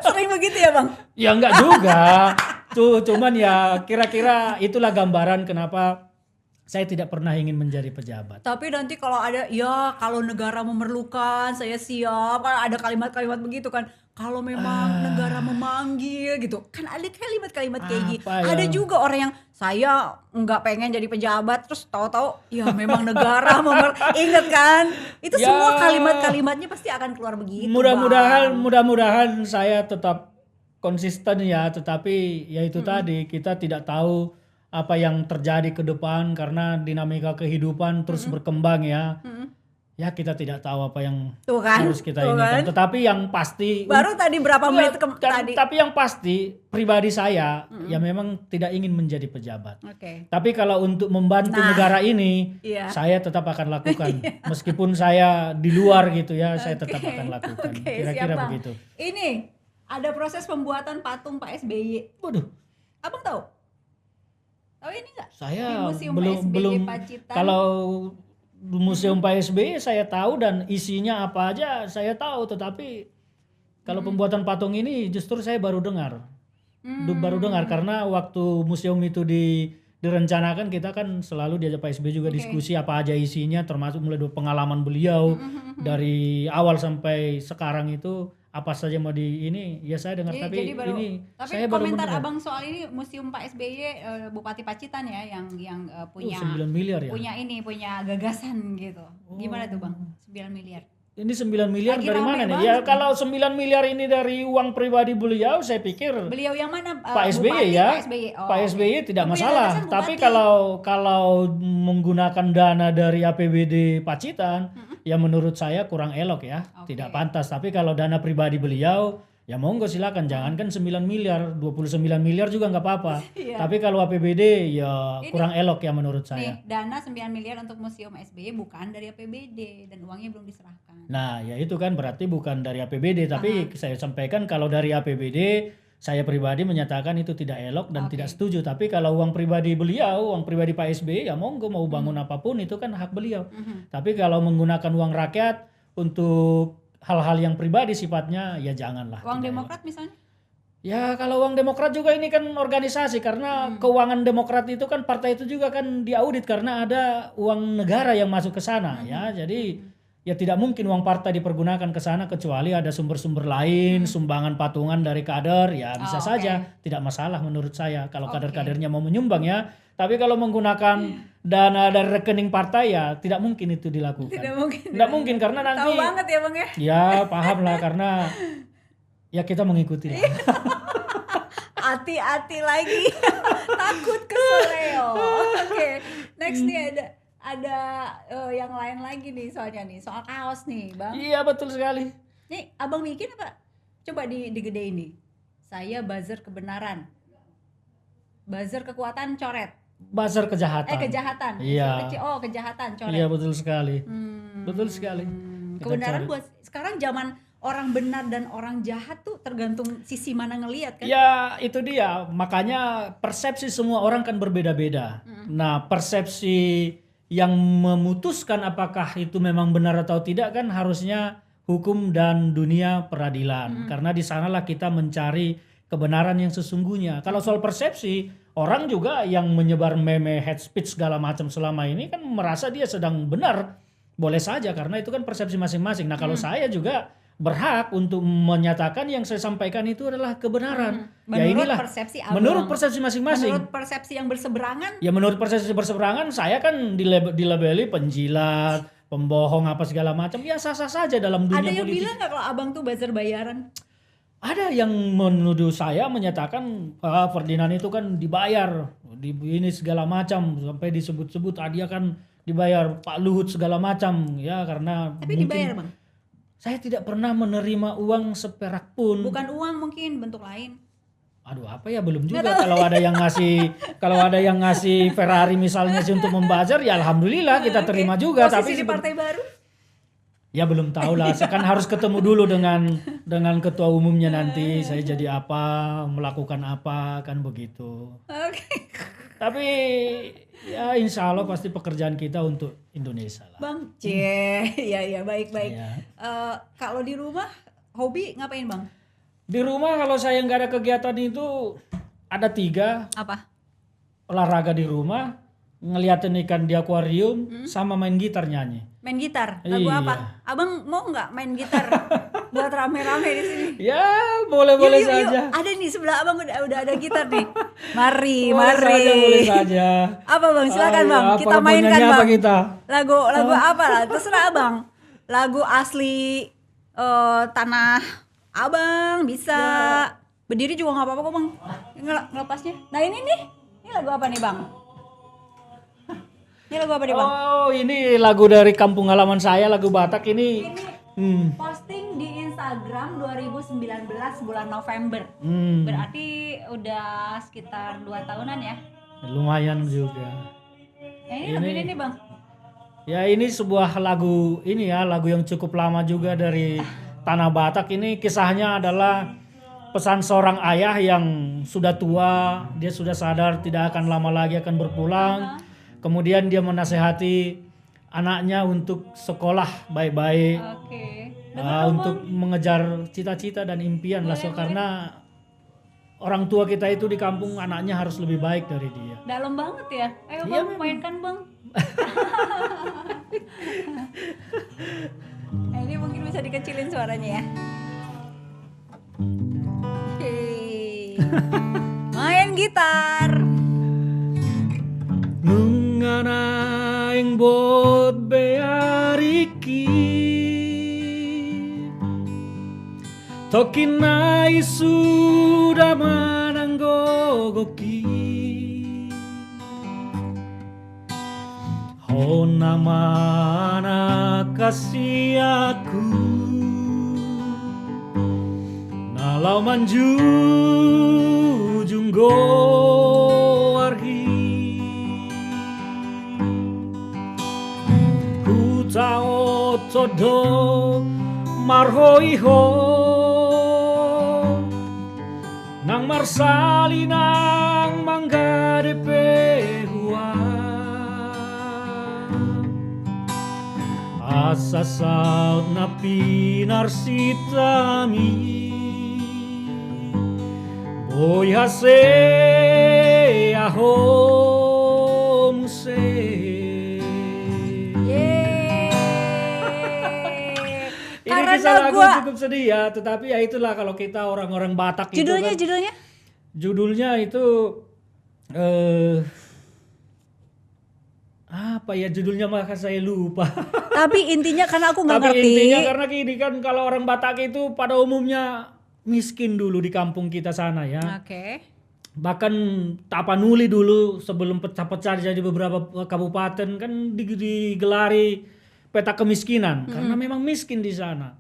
Sering begitu ya Bang? Ya enggak juga. Cuman ya kira-kira itulah gambaran kenapa Saya tidak pernah ingin menjadi pejabat. Tapi nanti kalau ada, ya kalau negara memerlukan saya siap, kan ada kalimat-kalimat begitu kan. Kalau memang negara memanggil gitu, kan ada kalimat-kalimat kayak gitu. Apa Ada ya? juga orang yang saya nggak pengen jadi pejabat, terus tahu-tahu ya memang negara ingat kan? Itu Ya. semua kalimat-kalimatnya pasti akan keluar begitu. Mudah-mudahan saya tetap konsisten ya, tetapi ya itu tadi kita tidak tahu apa yang terjadi ke depan karena dinamika kehidupan terus berkembang ya. Ya kita tidak tahu apa yang Tuh kan? harus kita Tuh inikan. kan? Tetapi yang pasti Baru tadi berapa menit tadi? tapi yang pasti pribadi saya ya memang tidak ingin menjadi pejabat. Oke. Tapi kalau untuk membantu negara ini, Iya. saya tetap akan lakukan. Meskipun saya di luar gitu ya, saya tetap akan lakukan. Oke, Kira-kira siap, Bang. begitu. Ini ada proses pembuatan patung Pak SBY. Waduh, Abang tahu? Tahu ini nggak? saya Di Museum belum SBY belum Pacitan. kalau Museum Pak SBY saya tahu dan isinya apa aja saya tahu, tetapi kalau pembuatan patung ini justru saya baru dengar. Baru dengar karena waktu museum itu direncanakan kita kan selalu diajak Pak SBY juga diskusi apa aja isinya, termasuk mulai dari pengalaman beliau dari awal sampai sekarang itu apa saja mau di ini ya saya dengar, tapi baru, ini tapi saya baru komentar mendengar. Abang soal ini Museum Pak SBY Bupati Pacitan ya yang punya 9 miliar ya. punya gagasan gitu. Gimana tuh Bang? 9 miliar. Ini 9 miliar Lagi dari rame mana nih? banget Ya nih. kalau 9 miliar ini dari uang pribadi beliau saya pikir Beliau yang mana? Pak SBY Bupati, ya. Pak SBY. Oh, Pak oke. SBY tidak Punya masalah. gagasan Tapi Bupati. kalau menggunakan dana dari APBD Pacitan, ya menurut saya kurang elok ya. Oke. Tidak pantas. Tapi kalau dana pribadi beliau, ya monggo silakan. Jangankan 9 miliar, 29 miliar juga nggak apa-apa. Iya. Tapi kalau APBD ya kurang elok ya menurut saya. Nih, dana 9 miliar untuk Museum SBY bukan dari APBD dan uangnya belum diserahkan. Nah, ya itu kan berarti bukan dari APBD, tapi saya sampaikan kalau dari APBD saya pribadi menyatakan itu tidak elok dan tidak setuju. Tapi kalau uang pribadi beliau, uang pribadi Pak SBY, ya monggo mau bangun apapun itu kan hak beliau. Tapi kalau menggunakan uang rakyat untuk hal-hal yang pribadi sifatnya, ya janganlah. Uang tidak Demokrat misalnya? Ya kalau uang Demokrat juga ini kan organisasi karena keuangan Demokrat itu kan partai itu juga kan diaudit karena ada uang negara yang masuk ke sana ya. Jadi ya tidak mungkin uang partai dipergunakan ke sana kecuali ada sumber-sumber lain, sumbangan patungan dari kader ya bisa saja, tidak masalah menurut saya kalau kader-kadernya mau menyumbang ya. Tapi kalau menggunakan dana dari rekening partai ya tidak mungkin itu dilakukan. Tidak mungkin karena nanti Tahu banget ya Bang ya? ya paham lah karena ya kita mengikuti lah. Hati-hati lagi. Takut keseleo. Oke. Next nih ada yang lain lagi nih soalnya nih, soal kaos nih, Bang. Iya betul sekali. Nih, Abang bikin apa? Coba digedein nih. Saya buzzer kebenaran. Buzzer kekuatan coret. Buzzer kejahatan. Kejahatan. Iya. Kejahatan coret. Iya betul sekali. Betul sekali. Kita Kebenaran cari. buat sekarang zaman orang benar dan orang jahat tuh tergantung sisi mana ngelihat kan. Ya itu dia. Makanya persepsi semua orang kan berbeda-beda. Nah persepsi yang memutuskan apakah itu memang benar atau tidak kan harusnya hukum dan dunia peradilan. Karena di sanalah kita mencari kebenaran yang sesungguhnya. Kalau soal persepsi, orang juga yang menyebar meme, hate speech segala macam selama ini kan merasa dia sedang benar. Boleh saja karena itu kan persepsi masing-masing. Nah kalau saya juga berhak untuk menyatakan yang saya sampaikan itu adalah kebenaran. Ya Menurut inilah persepsi Abang. menurut persepsi masing-masing. Menurut persepsi yang berseberangan, Ya menurut persepsi berseberangan saya kan dilabeli penjilat, pembohong apa segala macam. Ya sah-sah saja dalam dunia ada yang politik. bilang nggak kalau Abang tuh buzzer bayaran? Ada yang menuduh saya menyatakan Ferdinand itu kan dibayar di ini segala macam sampai disebut-sebut dia kan dibayar Pak Luhut segala macam ya karena Tapi mungkin dibayar Bang? saya tidak pernah menerima uang seperak pun. Bukan uang mungkin, bentuk lain. Aduh apa ya belum juga kalau ada yang ngasih Ferrari misalnya sih untuk membazar ya alhamdulillah kita terima juga. Posisi Tapi di partai baru? ya belum tahu lah, kan harus ketemu dulu dengan ketua umumnya nanti saya jadi apa, melakukan apa kan begitu. Oke. Tapi ya insya Allah pasti pekerjaan kita untuk Indonesia lah. Bang, ya baik-baik. Iya. Kalau di rumah hobi ngapain Bang? Di rumah kalau saya nggak ada kegiatan itu ada 3, Apa? olahraga di rumah, ngeliatin ikan di akuarium sama main gitar nyanyi. Main gitar, lagu Iya. apa? Abang mau nggak main gitar buat rame-rame di sini? Ya boleh-boleh Yuk, saja. Ada nih sebelah abang udah ada gitar nih. Mari, Boleh mari. saja, boleh saja. Apa bang? Silakan Ayo, bang. apa Kita mau mainkan nyanyi bang. apa kita? Lagu apa lah? Terserah abang. Lagu asli tanah abang bisa. Berdiri juga nggak apa-apa kok bang. Ngelepasnya. Nah ini nih. Ini lagu apa nih bang? Ini lagu apa nih bang? Oh, ini lagu dari kampung halaman saya, lagu Batak ini. Ini posting di Instagram 2019 bulan November. Berarti udah sekitar 2 tahunan ya. Lumayan juga. Ini lagu ini nih bang. Ya ini sebuah lagu lagu yang cukup lama juga dari tanah Batak. Ini kisahnya adalah pesan seorang ayah yang sudah tua, dia sudah sadar tidak akan lama lagi akan berpulang. Kemudian dia menasehati anaknya untuk sekolah baik-baik, Oke. untuk mengejar cita-cita dan impian lah. Karena orang tua kita itu di kampung anaknya harus lebih baik dari dia. Dalam banget ya. Ayo Iya, bang, mainkan bang. Ini mungkin bisa dikecilin suaranya ya. Hei. Main gitar. Nungana ing bot beariki Tokinai sudah mananggogoki Hona mana kasih aku Nalau manju junggo arhi Tao todo marhoiho nang marsali nang mangga de pehua asa saut na pinar sitami boy hase aho muse. Ini kisah lagu cukup sedih ya, tetapi ya itulah kalau kita orang-orang Batak Judulnya itu kan. Judulnya itu apa ya judulnya, maka saya lupa. Tapi intinya karena aku nggak Tapi ngerti. intinya karena gini kan, kalau orang Batak itu pada umumnya miskin dulu di kampung kita sana ya. Oke. Bahkan Tapanuli dulu sebelum pecah-pecah jadi beberapa kabupaten kan digelari peta kemiskinan karena memang miskin di sana.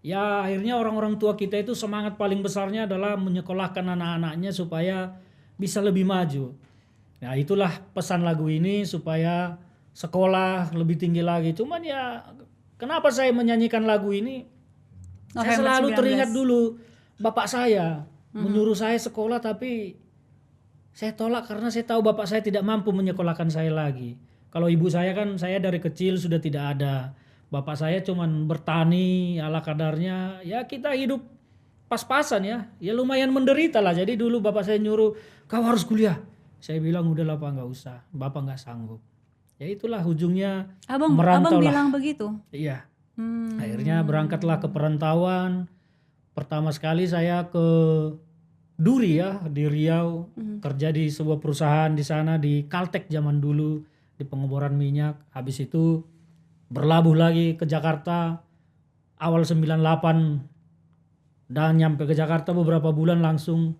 Ya akhirnya orang-orang tua kita itu semangat paling besarnya adalah menyekolahkan anak-anaknya supaya bisa lebih maju. Nah itulah pesan lagu ini, supaya sekolah lebih tinggi lagi. Cuman ya kenapa saya menyanyikan lagu ini? Saya selalu 19. teringat dulu bapak saya menyuruh saya sekolah, tapi saya tolak karena saya tahu bapak saya tidak mampu menyekolahkan saya lagi. Kalau ibu saya kan saya dari kecil sudah tidak ada. Bapak saya cuman bertani ala kadarnya. Ya kita hidup pas-pasan ya. Ya lumayan menderita lah. Jadi dulu bapak saya nyuruh, kau harus kuliah. Saya bilang udahlah Pak, nggak usah. Bapak nggak sanggup. Ya itulah ujungnya merantau Abang lah. bilang begitu. Iya. Akhirnya berangkatlah ke perantauan. Pertama sekali saya ke Duri ya, di Riau. Kerja di sebuah perusahaan di sana, di Caltek zaman dulu, di pengeboran minyak. Habis itu berlabuh lagi ke Jakarta awal 98, dan nyampe ke Jakarta beberapa bulan langsung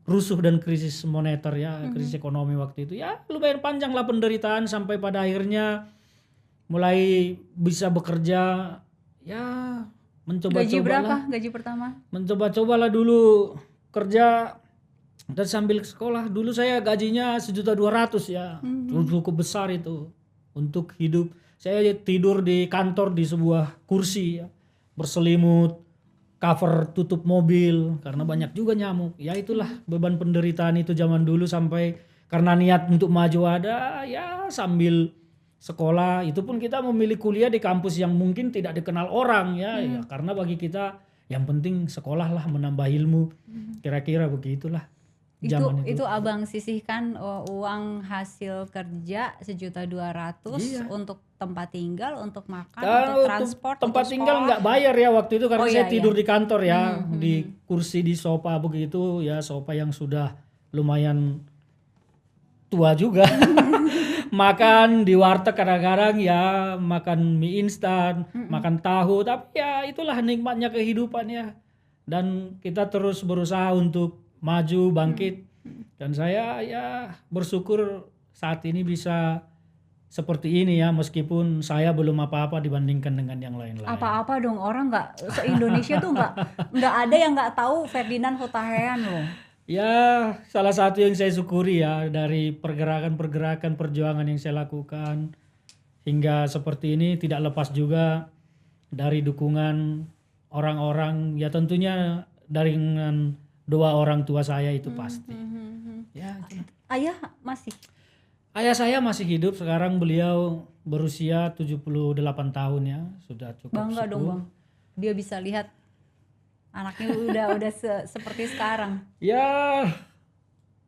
rusuh dan krisis moneter ya, krisis ekonomi waktu itu. Ya lumayan panjang lah penderitaan sampai pada akhirnya mulai bisa bekerja ya, mencoba-coba. Gaji berapa? Gaji pertama? Mencoba-cobalah dulu kerja dan sambil sekolah. Dulu saya gajinya 1.200.000 ya, cukup besar itu untuk hidup. Saya tidur di kantor di sebuah kursi ya, berselimut, cover tutup mobil karena banyak juga nyamuk. Ya itulah beban penderitaan itu zaman dulu, sampai karena niat untuk maju ada ya sambil sekolah. Itu pun kita memilih kuliah di kampus yang mungkin tidak dikenal orang ya, ya karena bagi kita yang penting sekolah lah, menambah ilmu. Kira-kira begitulah. zaman Itu abang sisihkan uang hasil kerja 1.200.000 Iya. untuk tempat tinggal, untuk makan, Kalau untuk transport, tempat untuk tinggal sekolah. nggak bayar ya waktu itu karena Oh, saya iya, tidur iya. di kantor ya, di kursi di sofa begitu ya, sofa yang sudah lumayan tua juga. Makan di warteg kadang-kadang ya, makan mie instan, makan tahu, tapi ya itulah nikmatnya kehidupan ya. Dan kita terus berusaha untuk maju, bangkit. Dan saya ya bersyukur saat ini bisa seperti ini ya, meskipun saya belum apa-apa dibandingkan dengan yang lain-lain. Apa-apa dong, orang nggak se-Indonesia tuh nggak ada yang nggak tahu Ferdinand Hutahean loh. Ya, salah satu yang saya syukuri ya dari pergerakan-pergerakan perjuangan yang saya lakukan hingga seperti ini tidak lepas juga dari dukungan orang-orang, ya tentunya dengan doa orang tua saya itu pasti. Ya, itulah. Ayah masih? Ayah saya masih hidup, sekarang beliau berusia 78 tahun ya, sudah cukup Bangga sepuh. dong bang, dia bisa lihat anaknya udah seperti sekarang. Ya,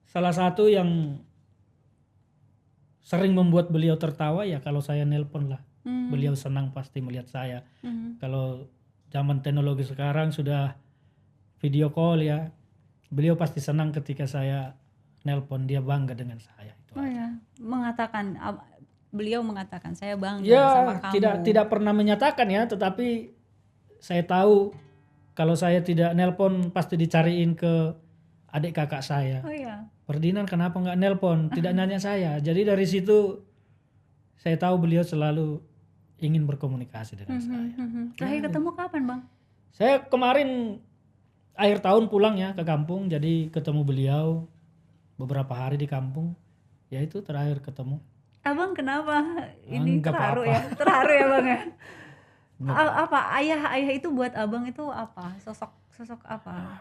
salah satu yang sering membuat beliau tertawa ya kalau saya nelpon lah. Beliau senang pasti melihat saya. Kalau zaman teknologi sekarang sudah video call ya, beliau pasti senang ketika saya nelpon, dia bangga dengan saya. Itu Oh aja. ya, beliau mengatakan saya bangga Ya, sama kamu. tidak pernah menyatakan ya, tetapi saya tahu kalau saya tidak nelpon pasti dicariin ke adik kakak saya. Oh ya. Ferdinand kenapa nggak nelpon? Tidak nanya saya. Jadi dari situ saya tahu beliau selalu ingin berkomunikasi dengan saya. Terakhir ketemu kapan bang? Saya kemarin akhir tahun pulang ya ke kampung, jadi ketemu beliau beberapa hari di kampung. Ya itu terakhir ketemu. Abang kenapa ini Nggak terharu apa-apa. ya? Terharu ya bang ya? Apa ayah itu buat abang itu apa? Sosok apa?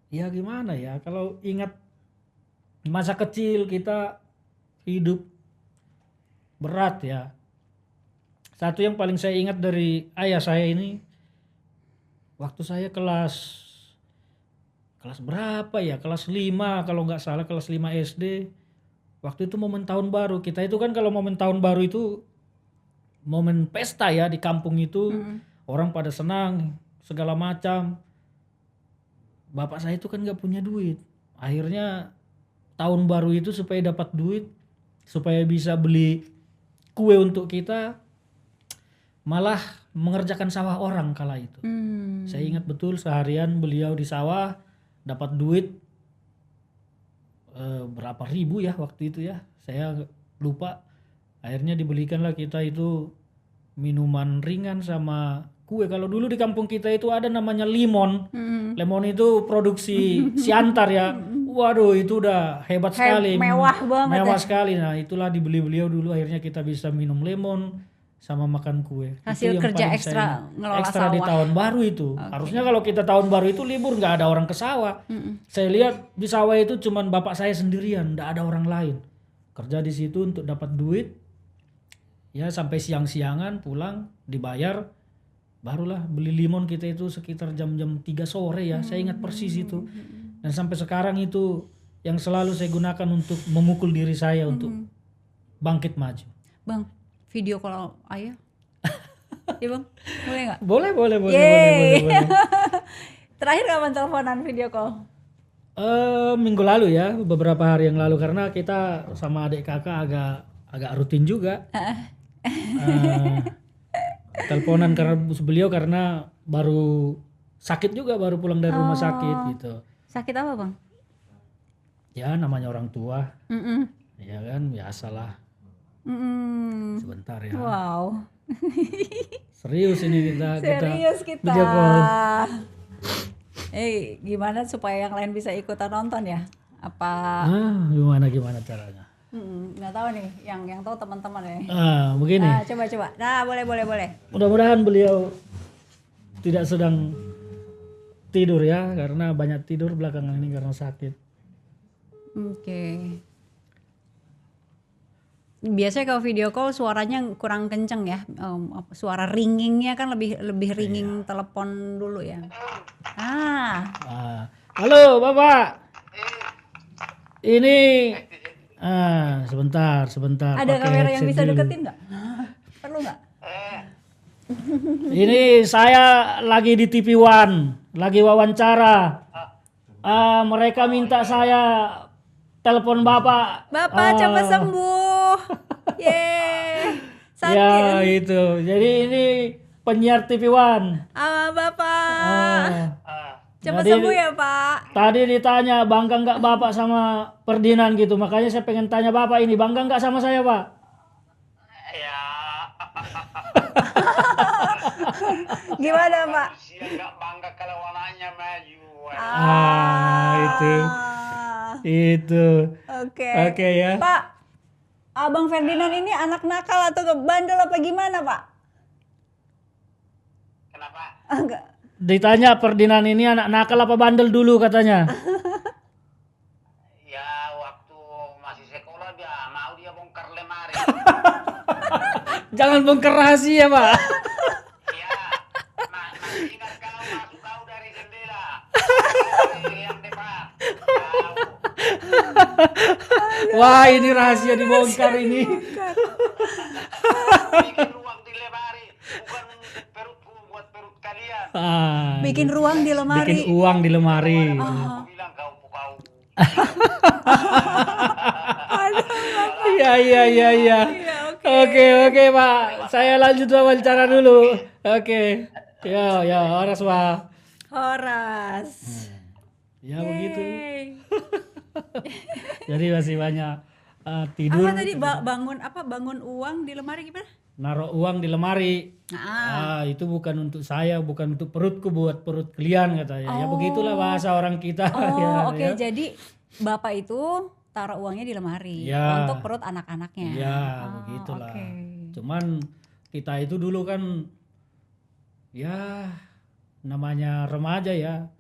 Ya gimana ya, kalau ingat masa kecil kita hidup berat ya. Satu yang paling saya ingat dari ayah saya ini, waktu saya kelas berapa ya, kelas 5 kalau nggak salah, kelas 5 SD. Waktu itu momen tahun baru, kita itu kan kalau momen tahun baru itu momen pesta ya di kampung itu, orang pada senang segala macam. Bapak saya itu kan nggak punya duit, akhirnya tahun baru itu supaya dapat duit, supaya bisa beli kue untuk kita, malah mengerjakan sawah orang kala itu. Saya ingat betul seharian beliau di sawah dapat duit berapa ribu ya waktu itu ya, saya lupa. Akhirnya dibelikanlah kita itu minuman ringan sama kue. Kalau dulu di kampung kita itu ada namanya limon. Lemon itu produksi Siantar ya. Waduh itu udah hebat sekali. Mewah banget Mewah ya. sekali. Nah itulah dibeli beliau dulu, akhirnya kita bisa minum lemon sama makan kue. Hasil Itu yang kerja paling ekstra saya ingat. ngelola Ekstra di sawah. tahun baru itu. Harusnya kalau kita tahun baru itu libur, nggak ada orang ke sawah. Saya lihat di sawah itu cuman bapak saya sendirian, nggak ada orang lain. Kerja di situ untuk dapat duit. Ya sampai siang-siangan pulang dibayar, barulah beli limon kita itu sekitar jam-jam 3 sore ya. Saya ingat persis itu. Dan sampai sekarang itu yang selalu saya gunakan untuk memukul diri saya untuk bangkit maju. Bang, video call ayah? Ya bang, boleh nggak? Boleh. Yeay. Terakhir kapan teleponan video call? Minggu lalu ya, beberapa hari yang lalu, karena kita sama adik kakak agak rutin juga. Teleponan karena beliau karena baru sakit juga, baru pulang dari rumah sakit gitu. Sakit apa bang? Ya namanya orang tua, Mm-mm. ya kan biasalah. Mm-mm. Sebentar ya. Wow. Serius ini kita Serius kita. video call. Gimana supaya yang lain bisa ikutan nonton ya? Apa? Gimana caranya? Nggak tahu nih, yang tahu teman-teman ya. Begini. Nah, coba. Nah, boleh. Mudah-mudahan beliau tidak sedang tidur ya, karena banyak tidur belakangan ini karena sakit. Oke. Biasanya kalau video call suaranya kurang kenceng ya. Suara ringingnya kan lebih ringing telepon dulu ya. Halo Bapak. Ini sebentar. Ada pakai kamera yang headset bisa dulu. deketin nggak? Perlu nggak? Ini saya lagi di TV One, lagi wawancara. Mereka minta saya telepon Bapak. Bapak cepat sembuh. Yeay. Sakit. Ya itu. Jadi ini penyiar TV One. Bapak. Cepat Jadi, sembuh ya, Pak. Tadi ditanya bangga nggak Bapak sama Ferdinand gitu, makanya saya pengen tanya Bapak ini bangga nggak sama saya Pak? Ya, Gimana, Pak? manusia nggak bangga kalau anaknya maju. Itu. Oke. Oke ya. Pak, Abang Ferdinand ini anak nakal atau bandel apa gimana, Pak? Kenapa? Enggak. Ditanya Ferdinand ini anak nakal apa bandel dulu katanya. Ya, waktu masih sekolah dia mau dia bongkar lemari. Jangan bongkar rahasia Pak. Ya, masih ingat kau dari jendela. Dari yang depan. Tahu. Wah ini rahasia dibongkar ini. Bikin ruang di lemari, bukan untuk perutku, buat perut kalian. Bikin ruang di lemari. Bikin uang di lemari. Aku bilang kau. Iya. Oke Pak. Saya lanjut wawancara dulu. Oke. Ya Horas Pak. Horas. Ya begitu. Yeay. Jadi masih banyak tidur. Apa tadi bangun uang di lemari gimana? Naruh uang di lemari. Itu bukan untuk saya, bukan untuk perutku, buat perut kalian katanya. Ya begitulah bahasa orang kita. Oke. Jadi Bapak itu taruh uangnya di lemari untuk perut anak-anaknya. Ya begitulah. Oke. Cuman kita itu dulu kan ya namanya remaja ya.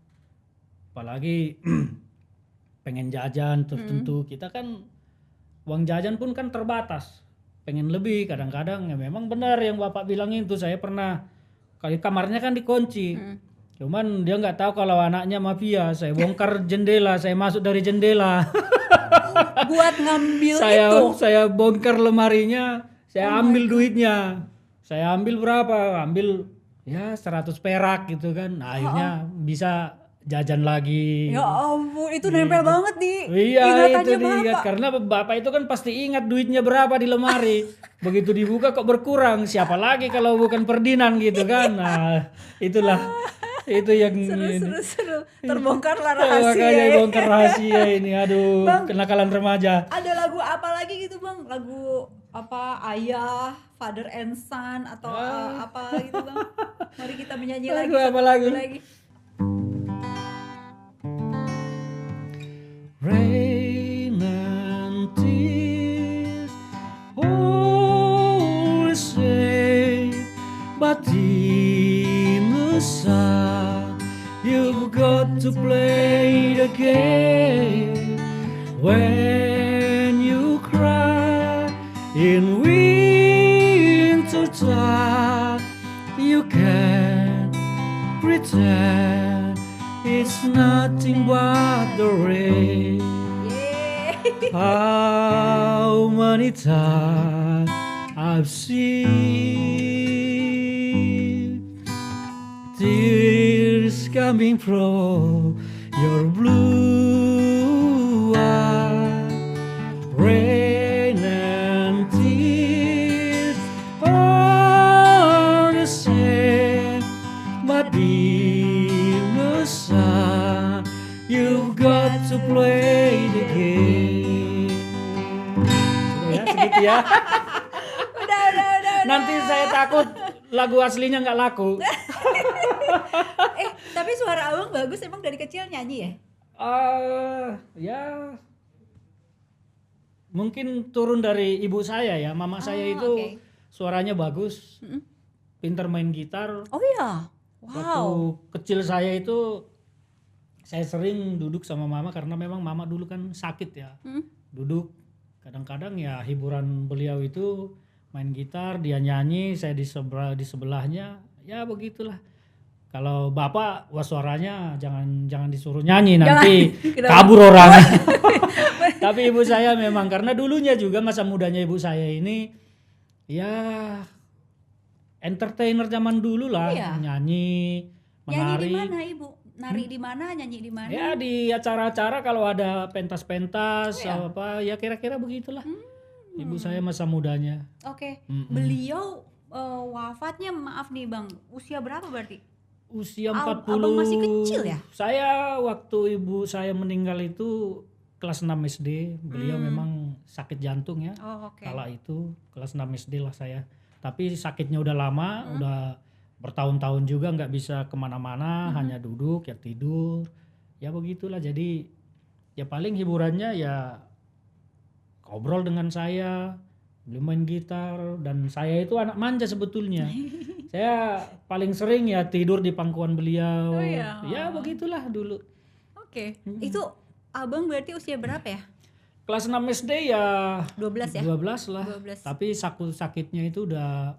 Apalagi pengen jajan tertentu. Kita kan uang jajan pun kan terbatas. Pengen lebih kadang-kadang ya memang benar yang Bapak bilang itu. Saya pernah kali kamarnya kan dikunci. Cuman dia nggak tahu kalau anaknya mafia. Saya bongkar jendela, saya masuk dari jendela. Buat ngambil itu. Saya bongkar lemarinya, saya ambil duitnya. Saya ambil berapa? Ambil ya 100 perak gitu kan. Nah, akhirnya bisa jajan lagi. Ya ampun, itu nempel banget di Iya ingatannya itu diingat Bapak. karena Bapak itu kan pasti ingat duitnya berapa di lemari. Begitu dibuka kok berkurang. Siapa lagi kalau bukan Ferdinand gitu kan. Nah itulah itu yang Seru. Terbongkarlah makanya rahasia. bongkar rahasia ini. Aduh, Bang, kenakalan remaja. ada lagu apa lagi gitu Bang? Lagu apa Ayah, Father and Son atau apa gitu Bang? Mari kita menyanyi lagi. Lagu apa lagu? Lagi. Rain and tears always say, but in the sun you've got to play the game. When you cry in winter time, you can pretend it's nothing but the rain. How many times I've seen tears coming from your blue eyes. Rain and tears are the same, but in the sun you've got to play the game. Sudah ya, segitu ya. Udah. Nanti saya takut lagu aslinya nggak laku. Tapi suara Abang bagus emang dari kecil nyanyi ya? Ya mungkin turun dari ibu saya ya. Mama saya itu oke. suaranya bagus, pintar main gitar. Oh iya. Waktu Wow. kecil saya itu saya sering duduk sama mama karena memang mama dulu kan sakit ya. Duduk kadang-kadang ya hiburan beliau itu main gitar, dia nyanyi, saya di sebelahnya. Ya begitulah. Kalau Bapak, wah suaranya jangan disuruh nyanyi nanti Kenapa? kabur orang. Tapi ibu saya memang karena dulunya juga masa mudanya ibu saya ini ya entertainer zaman dulu lah, Iya. nyanyi, Nyanyi di menari. mana Ibu? Nari di mana? Nyanyi di mana? Ya di acara-acara kalau ada pentas-pentas Oh, ya? apa ya kira-kira begitulah. Ibu saya masa mudanya. Oke. Mm-mm. Beliau wafatnya maaf nih Bang, usia berapa berarti? Usia Abang 40. masih kecil ya? Saya waktu ibu saya meninggal itu kelas 6 SD. Beliau memang sakit jantung ya. Oh, oke. Kala itu kelas 6 SD lah saya. Tapi sakitnya udah lama, udah bertahun-tahun juga nggak bisa kemana-mana, hanya duduk ya tidur. Ya begitulah. Jadi ya paling hiburannya ya ngobrol dengan saya, beliau main gitar, dan saya itu anak manja sebetulnya. Saya paling sering ya tidur di pangkuan beliau. Oh, iya. Ya begitulah dulu. Oke. Itu Abang berarti usia berapa ya? Kelas 6 SD ya 12 ya? 12 lah. 12. Tapi sakitnya itu udah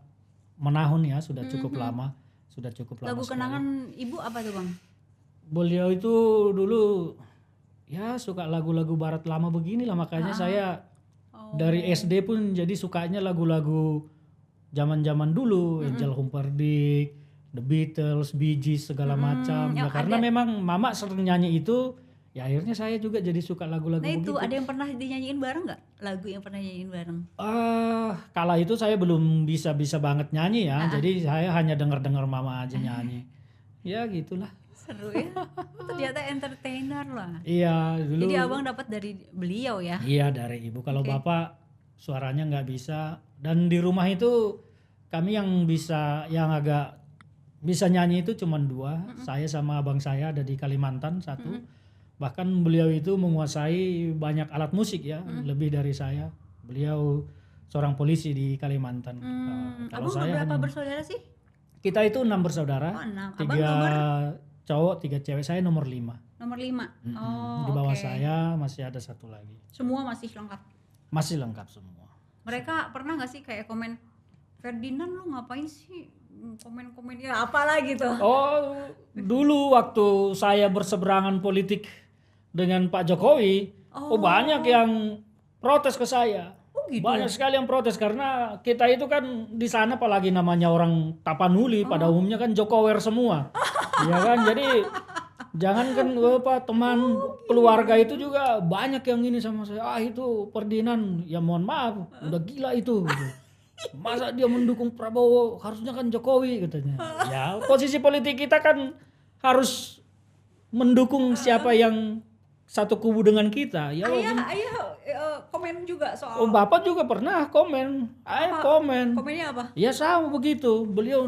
menahun ya, sudah cukup lama. Sudah cukup lama Lagu sekali. kenangan Ibu apa tuh Bang? Beliau itu dulu ya suka lagu-lagu barat lama beginilah, makanya saya dari SD pun jadi sukanya lagu-lagu zaman-zaman dulu, Angel Humperdinck, The Beatles, Bee Gees segala macam. Ya, karena memang mama sering nyanyi itu, ya akhirnya saya juga jadi suka lagu-lagu Nah begitu. itu ada yang pernah dinyanyiin bareng nggak? Lagu yang pernah nyanyiin bareng? Kala itu saya belum bisa banget nyanyi ya, jadi saya hanya dengar mama aja nyanyi. Ya gitulah. Seru ya. Ternyata entertainer lah. Iya dulu. Jadi Abang dapat dari beliau ya? Iya dari ibu. Kalau bapak suaranya nggak bisa. Dan di rumah itu kami yang agak bisa nyanyi itu cuma 2. Saya sama abang saya ada di Kalimantan satu. Bahkan beliau itu menguasai banyak alat musik ya, lebih dari saya. Beliau seorang polisi di Kalimantan. Kalau Abang saya berapa bersaudara sih? kita itu 6 bersaudara. Oh 6. 3 Abang nomor cowok, 3 cewek. Saya nomor 5. nomor 5. Oh Di bawah oke. saya masih ada satu lagi. Semua masih lengkap. Masih lengkap semua. Mereka pernah nggak sih kayak komen, Ferdinand lu ngapain sih komen-komen ya apalah gitu? Oh, dulu waktu saya berseberangan politik dengan Pak Jokowi, banyak yang protes ke saya. gitu Banyak sekali yang protes karena kita itu kan di sana apalagi namanya orang Tapanuli pada umumnya kan Jokower semua. Ya kan? Jadi jangankan teman keluarga itu juga banyak yang ini sama saya. Itu Ferdinand, ya mohon maaf, udah gila itu. Gitu. Masa dia mendukung Prabowo, harusnya kan Jokowi katanya. Ya posisi politik kita kan harus mendukung siapa yang satu kubu dengan kita. Ya Ayah komen juga soal Bapak juga pernah komen. Komen. komennya apa? Ya sama begitu. Beliau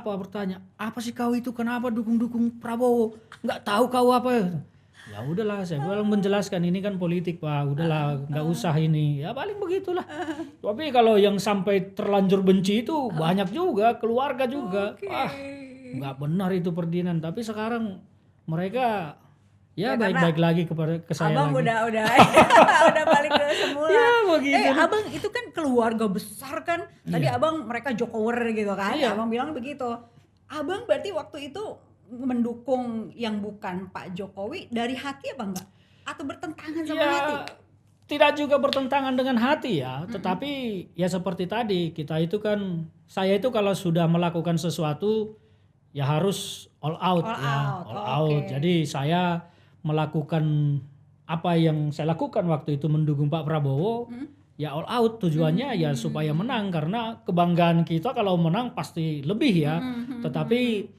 bertanya, apa sih kau itu kenapa dukung Prabowo? Nggak tahu kau apa? Ya udahlah, saya bilang menjelaskan ini kan politik Pak. Udahlah, nggak usah ini. Ya paling begitulah. Tapi kalau yang sampai terlanjur benci itu banyak juga, keluarga juga. Nggak benar itu Ferdinand. Tapi sekarang mereka ya baik-baik lagi ke saya Abang lagi. udah balik ke semula. Ya begitu. Abang itu kan keluarga besar kan. Tadi Abang mereka Jokower gitu kan. Iya. Abang bilang begitu. Abang berarti waktu itu mendukung yang bukan Pak Jokowi dari hati apa enggak? Atau bertentangan sama hati? Tidak juga bertentangan dengan hati ya, tetapi ya seperti tadi kita itu kan, saya itu kalau sudah melakukan sesuatu ya harus all out. Okay. Jadi saya melakukan apa yang saya lakukan waktu itu mendukung Pak Prabowo, ya all out tujuannya ya supaya menang, karena kebanggaan kita kalau menang pasti lebih ya. Tetapi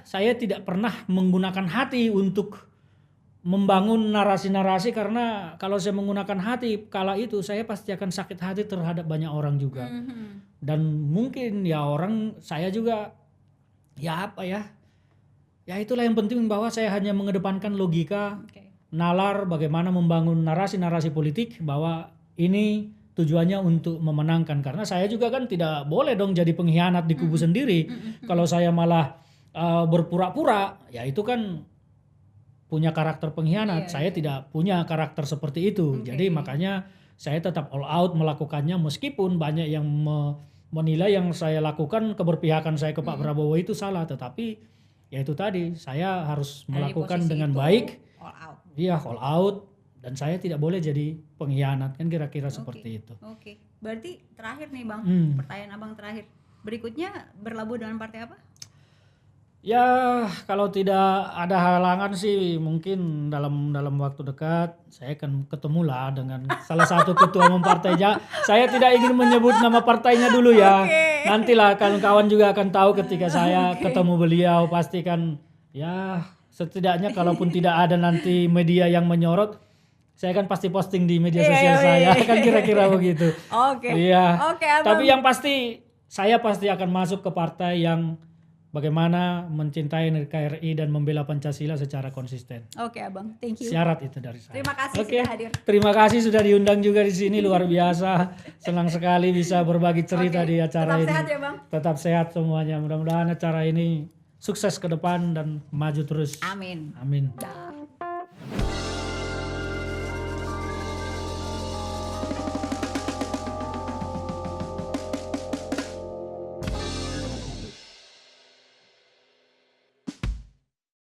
saya tidak pernah menggunakan hati untuk membangun narasi-narasi, karena kalau saya menggunakan hati kala itu saya pasti akan sakit hati terhadap banyak orang juga. Dan mungkin ya saya juga ya itulah yang penting bahwa saya hanya mengedepankan logika, nalar bagaimana membangun narasi-narasi politik bahwa ini tujuannya untuk memenangkan, karena saya juga kan tidak boleh dong jadi pengkhianat di kubu sendiri. Kalau saya malah berpura-pura, ya itu kan punya karakter pengkhianat. Saya tidak punya karakter seperti itu. Jadi makanya saya tetap all out melakukannya meskipun banyak yang menilai yang saya lakukan keberpihakan saya ke Pak Prabowo itu salah, tetapi ya itu tadi saya harus Dari melakukan posisi dengan itu, baik, all out. iya all out, dan saya tidak boleh jadi pengkhianat kan kira-kira Oke. seperti itu. Oke, berarti terakhir nih Bang, Hmm. pertanyaan Abang terakhir. Berikutnya berlabuh dengan partai apa? Ya kalau tidak ada halangan sih mungkin dalam waktu dekat saya akan ketemu lah dengan salah satu ketua umum partainya. Saya tidak ingin menyebut nama partainya dulu ya. Oke. Nantilah kawan-kawan juga akan tahu ketika saya ketemu beliau, pasti kan ya setidaknya kalaupun tidak ada nanti media yang menyorot, saya kan pasti posting di media Iya, sosial iya, saya iya. kan kira-kira begitu. Oke. Iya. Oke, Abang. Tapi yang pasti saya pasti akan masuk ke partai yang bagaimana mencintai NKRI dan membela Pancasila secara konsisten. Oke, Abang. Thank you. Syarat itu dari saya. Terima kasih Oke. sudah hadir. Terima kasih sudah diundang juga di sini, luar biasa. Senang sekali bisa berbagi cerita Oke. di acara Tetap ini. sehat ya, Bang. Tetap sehat semuanya. Mudah-mudahan acara ini sukses ke depan dan maju terus. Amin. Amin. Dah.